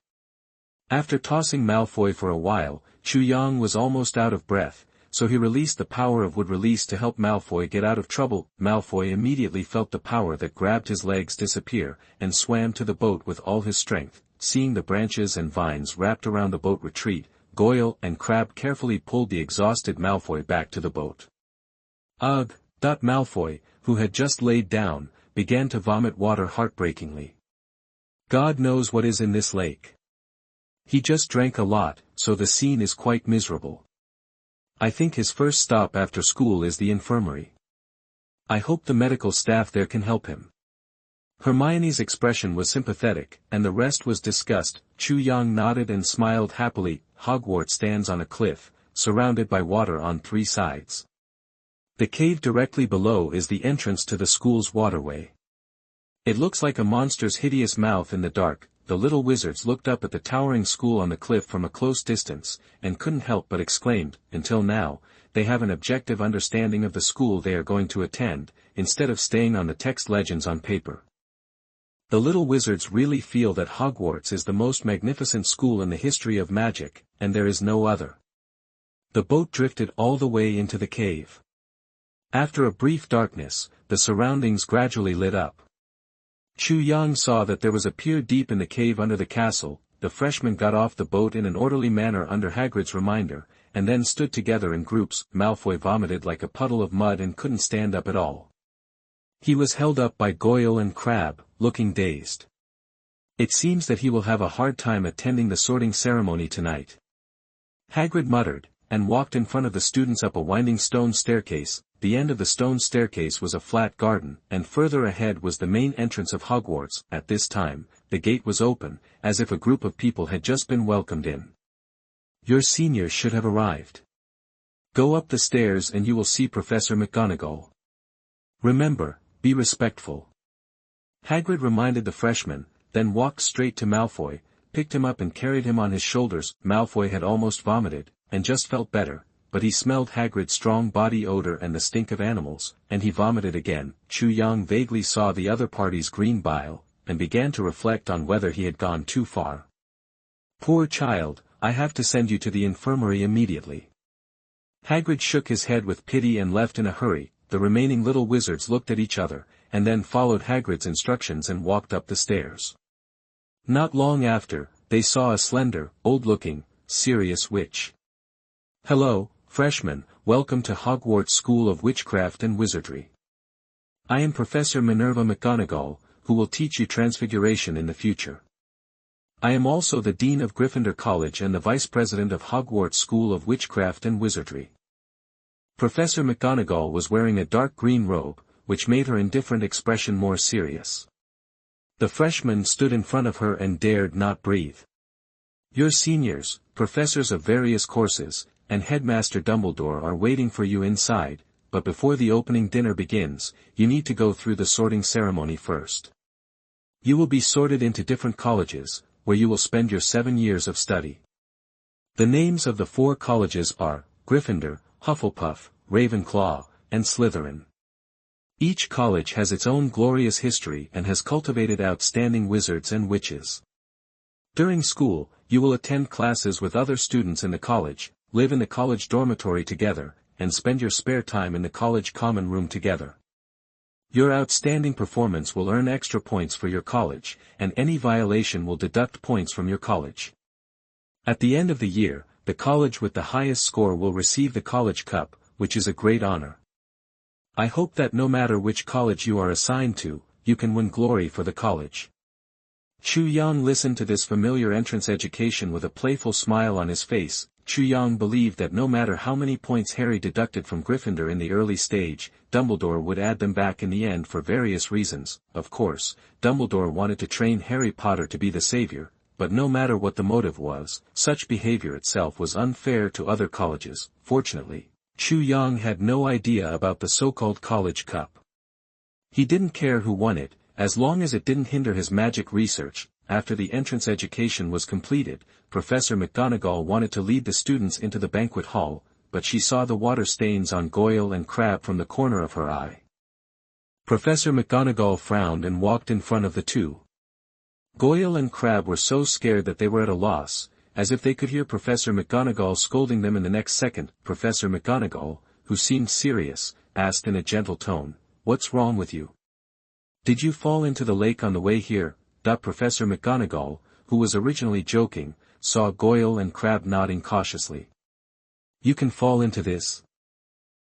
After tossing Malfoy for a while, Chu Yang was almost out of breath, so he released the power of wood release to help Malfoy get out of trouble. Malfoy immediately felt the power that grabbed his legs disappear, and swam to the boat with all his strength. Seeing the branches and vines wrapped around the boat retreat, Goyle and Crabbe carefully pulled the exhausted Malfoy back to the boat. Ugh! Malfoy, who had just laid down, began to vomit water heartbreakingly. God knows what is in this lake. He just drank a lot, so the scene is quite miserable. I think his first stop after school is the infirmary. I hope the medical staff there can help him. Hermione's expression was sympathetic, and the rest was disgust. Chu Yang nodded and smiled happily. Hogwarts stands on a cliff, surrounded by water on three sides. The cave directly below is the entrance to the school's waterway. It looks like a monster's hideous mouth in the dark. The little wizards looked up at the towering school on the cliff from a close distance, and couldn't help but exclaimed, until now, they have an objective understanding of the school they are going to attend, instead of staying on the text legends on paper. The little wizards really feel that Hogwarts is the most magnificent school in the history of magic, and there is no other. The boat drifted all the way into the cave. After a brief darkness, the surroundings gradually lit up. Chu Yang saw that there was a pier deep in the cave under the castle. The freshmen got off the boat in an orderly manner under Hagrid's reminder, and then stood together in groups. Malfoy vomited like a puddle of mud and couldn't stand up at all. He was held up by Goyle and Crabbe, looking dazed. It seems that he will have a hard time attending the sorting ceremony tonight. Hagrid muttered, and walked in front of the students up a winding stone staircase. The end of the stone staircase was a flat garden, and further ahead was the main entrance of Hogwarts. At this time, the gate was open, as if a group of people had just been welcomed in. Your seniors should have arrived. Go up the stairs and you will see Professor McGonagall. Remember, be respectful. Hagrid reminded the freshmen, then walked straight to Malfoy, picked him up and carried him on his shoulders. Malfoy had almost vomited, and just felt better, but he smelled Hagrid's strong body odor and the stink of animals, and he vomited again. Chu Yang vaguely saw the other party's green bile, and began to reflect on whether he had gone too far. Poor child, I have to send you to the infirmary immediately. Hagrid shook his head with pity and left in a hurry. The remaining little wizards looked at each other, and then followed Hagrid's instructions and walked up the stairs. Not long after, they saw a slender, old-looking, serious witch. Hello, freshmen, welcome to Hogwarts School of Witchcraft and Wizardry. I am Professor Minerva McGonagall, who will teach you Transfiguration in the future. I am also the Dean of Gryffindor College and the Vice President of Hogwarts School of Witchcraft and Wizardry. Professor McGonagall was wearing a dark green robe, which made her indifferent expression more serious. The freshmen stood in front of her and dared not breathe. Your seniors, professors of various courses, and Headmaster Dumbledore are waiting for you inside, but before the opening dinner begins, you need to go through the sorting ceremony first. You will be sorted into different colleges, where you will spend your 7 years of study. The names of the 4 colleges are Gryffindor, Hufflepuff, Ravenclaw, and Slytherin. Each college has its own glorious history and has cultivated outstanding wizards and witches. During school, you will attend classes with other students in the college, live in the college dormitory together, and spend your spare time in the college common room together. Your outstanding performance will earn extra points for your college, and any violation will deduct points from your college. At the end of the year, the college with the highest score will receive the college cup, which is a great honor. I hope that no matter which college you are assigned to, you can win glory for the college. Chu Yang listened to this familiar entrance education with a playful smile on his face. Chu Yang believed that no matter how many points Harry deducted from Gryffindor in the early stage, Dumbledore would add them back in the end for various reasons. Of course, Dumbledore wanted to train Harry Potter to be the savior, but no matter what the motive was, such behavior itself was unfair to other colleges. Fortunately, Chu Yang had no idea about the so-called college cup. He didn't care who won it, as long as it didn't hinder his magic research. After the entrance education was completed, Professor McGonagall wanted to lead the students into the banquet hall, but she saw the water stains on Goyle and Crabbe from the corner of her eye. Professor McGonagall frowned and walked in front of the two. Goyle and Crabbe were so scared that they were at a loss, as if they could hear Professor McGonagall scolding them in the next second. Professor McGonagall, who seemed serious, asked in a gentle tone, "What's wrong with you? Did you fall into the lake on the way here?" Professor McGonagall, who was originally joking, saw Goyle and Crabbe nodding cautiously. "You can fall into this?"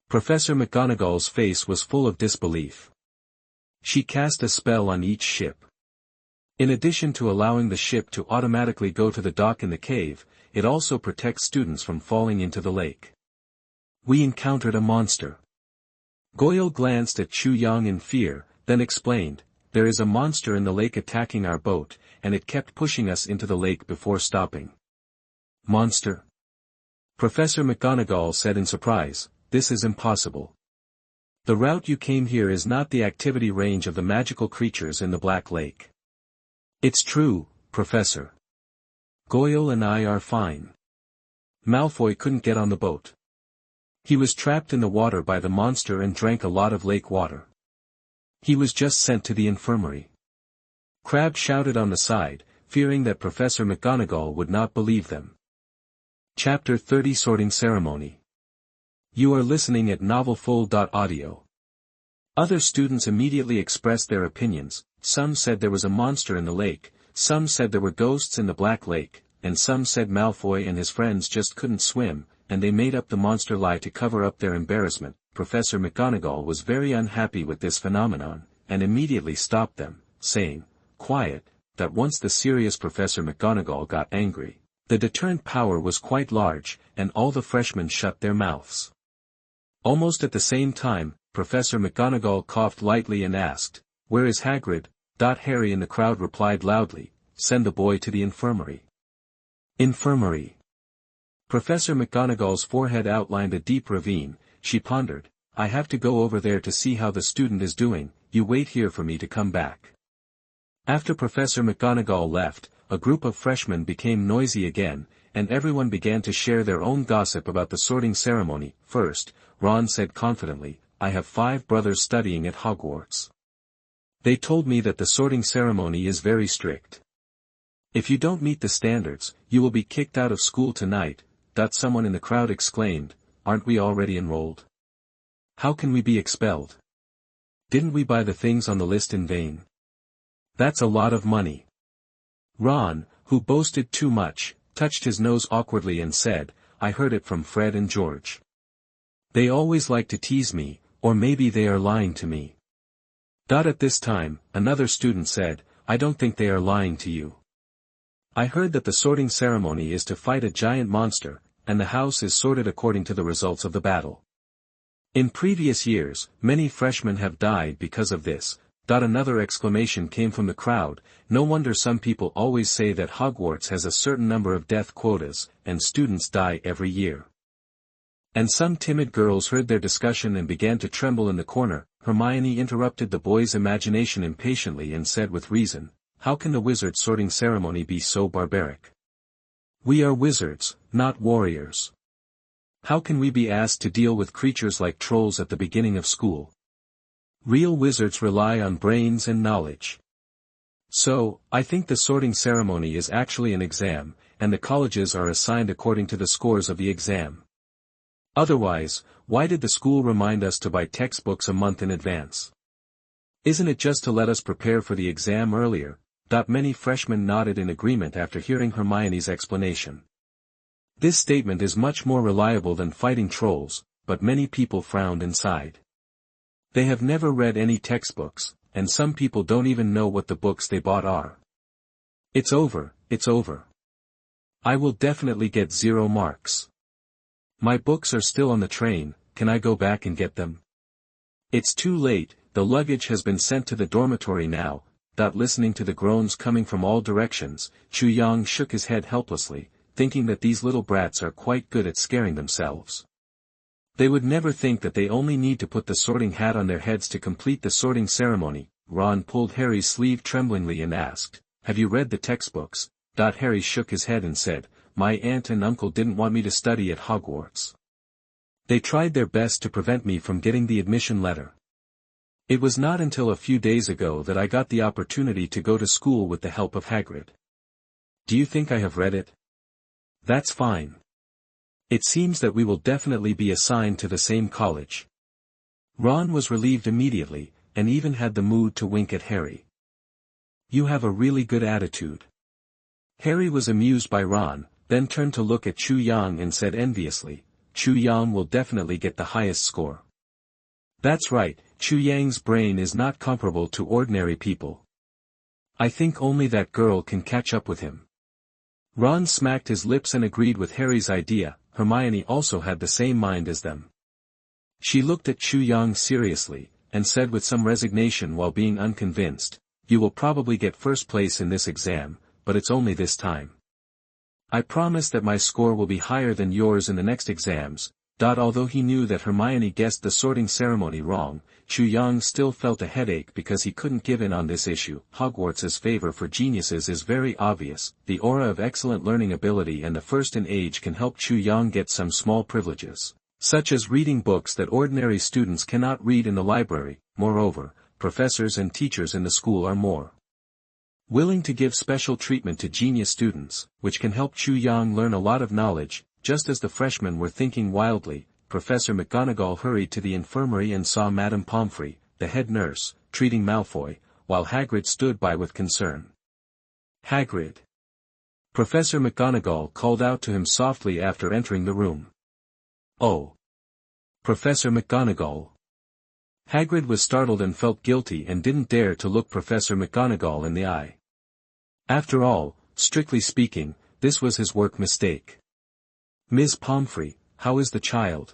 Professor McGonagall's face was full of disbelief. She cast a spell on each ship. In addition to allowing the ship to automatically go to the dock in the cave, it also protects students from falling into the lake. "We encountered a monster." Goyle glanced at Chu Yang in fear, then explained, "There is a monster in the lake attacking our boat, and it kept pushing us into the lake before stopping." "Monster?" Professor McGonagall said in surprise, "This is impossible. The route you came here is not the activity range of the magical creatures in the Black Lake." "It's true, Professor. Goyle and I are fine. Malfoy couldn't get on the boat. He was trapped in the water by the monster and drank a lot of lake water. He was just sent to the infirmary." Crabbe shouted on the side, fearing that Professor McGonagall would not believe them. Chapter 30 Sorting Ceremony. You are listening at novelfull.audio. Other students immediately expressed their opinions. Some said there was a monster in the lake, some said there were ghosts in the Black Lake, and some said Malfoy and his friends just couldn't swim, and they made up the monster lie to cover up their embarrassment. Professor McGonagall was very unhappy with this phenomenon, and immediately stopped them, saying, "Quiet," that once the serious Professor McGonagall got angry, the deterrent power was quite large, and all the freshmen shut their mouths. Almost at the same time, Professor McGonagall coughed lightly and asked, "Where is Hagrid?" Harry in the crowd replied loudly, "Send the boy to the infirmary." Infirmary. Professor McGonagall's forehead outlined a deep ravine. She pondered, "I have to go over there to see how the student is doing. You wait here for me to come back." After Professor McGonagall left, a group of freshmen became noisy again, and everyone began to share their own gossip about the sorting ceremony. First, Ron said confidently, "I have 5 brothers studying at Hogwarts. They told me that the sorting ceremony is very strict. If you don't meet the standards, you will be kicked out of school tonight." Someone in the crowd exclaimed, "Aren't we already enrolled? How can we be expelled? Didn't we buy the things on the list in vain? That's a lot of money." Ron, who boasted too much, touched his nose awkwardly and said, "I heard it from Fred and George. They always like to tease me, or maybe they are lying to me." At this time, another student said, "I don't think they are lying to you. I heard that the sorting ceremony is to fight a giant monster, and the house is sorted according to the results of the battle. In previous years, many freshmen have died because of this." Another exclamation came from the crowd, "No wonder some people always say that Hogwarts has a certain number of death quotas, and students die every year." And some timid girls heard their discussion and began to tremble in the corner. Hermione interrupted the boys' imagination impatiently and said with reason, "How can the wizard sorting ceremony be so barbaric? We are wizards, not warriors. How can we be asked to deal with creatures like trolls at the beginning of school? Real wizards rely on brains and knowledge. So, I think the sorting ceremony is actually an exam, and the colleges are assigned according to the scores of the exam. Otherwise, why did the school remind us to buy textbooks a month in advance? Isn't it just to let us prepare for the exam earlier?" Many freshmen nodded in agreement after hearing Hermione's explanation. This statement is much more reliable than fighting trolls, but many people frowned inside. They have never read any textbooks, and some people don't even know what the books they bought are. It's over, it's over. I will definitely get 0 marks. My books are still on the train, can I go back and get them? It's too late, the luggage has been sent to the dormitory now. Listening to the groans coming from all directions, Chu Yang shook his head helplessly, thinking that these little brats are quite good at scaring themselves. They would never think that they only need to put the sorting hat on their heads to complete the sorting ceremony. Ron pulled Harry's sleeve tremblingly and asked, "Have you read the textbooks?" Harry shook his head and said, "My aunt and uncle didn't want me to study at Hogwarts. They tried their best to prevent me from getting the admission letter. It was not until a few days ago that I got the opportunity to go to school with the help of Hagrid. Do you think I have read it? That's fine. It seems that we will definitely be assigned to the same college." Ron was relieved immediately, and even had the mood to wink at Harry. "You have a really good attitude." Harry was amused by Ron, then turned to look at Chu Yang and said enviously, "Chu Yang will definitely get the highest score." That's right, Chu Yang's brain is not comparable to ordinary people. I think only that girl can catch up with him. Ron smacked his lips and agreed with Harry's idea. Hermione also had the same mind as them. She looked at Chu Yang seriously, and said with some resignation while being unconvinced, "You will probably get first place in this exam, but it's only this time. I promise that my score will be higher than yours in the next exams." Although he knew that Hermione guessed the sorting ceremony wrong, Chu Yang still felt a headache because he couldn't give in on this issue. Hogwarts's favor for geniuses is very obvious. The aura of excellent learning ability and the first in age can help Chu Yang get some small privileges, such as reading books that ordinary students cannot read in the library. Moreover, professors and teachers in the school are more willing to give special treatment to genius students, which can help Chu Yang learn a lot of knowledge. Just as the freshmen were thinking wildly, Professor McGonagall hurried to the infirmary and saw Madame Pomfrey, the head nurse, treating Malfoy, while Hagrid stood by with concern. "Hagrid!" Professor McGonagall called out to him softly after entering the room. "Oh! Professor McGonagall!" Hagrid was startled and felt guilty and didn't dare to look Professor McGonagall in the eye. After all, strictly speaking, this was his work mistake. "Ms. Pomfrey, how is the child?"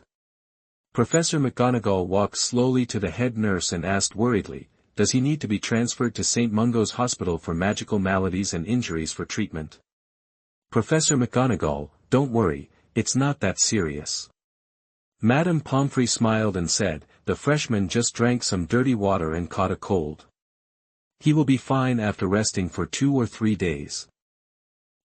Professor McGonagall walked slowly to the head nurse and asked worriedly, "Does he need to be transferred to St. Mungo's Hospital for magical maladies and injuries for treatment?" "Professor McGonagall, don't worry, it's not that serious." Madame Pomfrey smiled and said, "The freshman just drank some dirty water and caught a cold. He will be fine after resting for 2 or 3 days."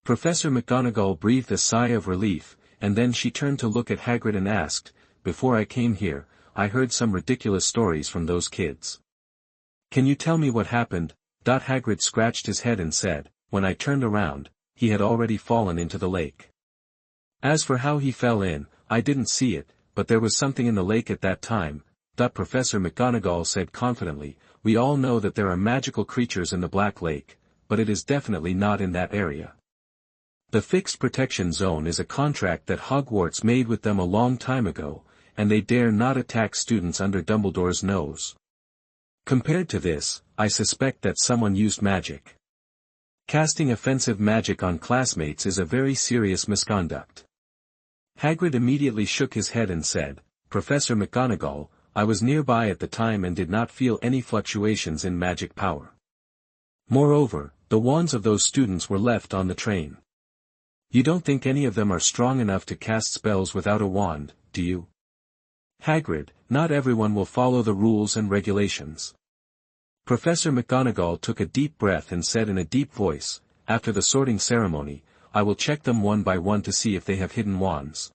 Professor McGonagall breathed a sigh of relief, and then she turned to look at Hagrid and asked, "Before I came here, I heard some ridiculous stories from those kids. Can you tell me what happened?" Hagrid scratched his head and said, "When I turned around, he had already fallen into the lake. As for how he fell in, I didn't see it, but there was something in the lake at that time." Professor McGonagall said confidently, "We all know that there are magical creatures in the Black Lake, but it is definitely not in that area. The Fixed Protection Zone is a contract that Hogwarts made with them a long time ago, and they dare not attack students under Dumbledore's nose. Compared to this, I suspect that someone used magic. Casting offensive magic on classmates is a very serious misconduct." Hagrid immediately shook his head and said, "Professor McGonagall, I was nearby at the time and did not feel any fluctuations in magic power. Moreover, the wands of those students were left on the train. You don't think any of them are strong enough to cast spells without a wand, do you?" "Hagrid, not everyone will follow the rules and regulations." Professor McGonagall took a deep breath and said in a deep voice, "After the sorting ceremony, I will check them one by one to see if they have hidden wands.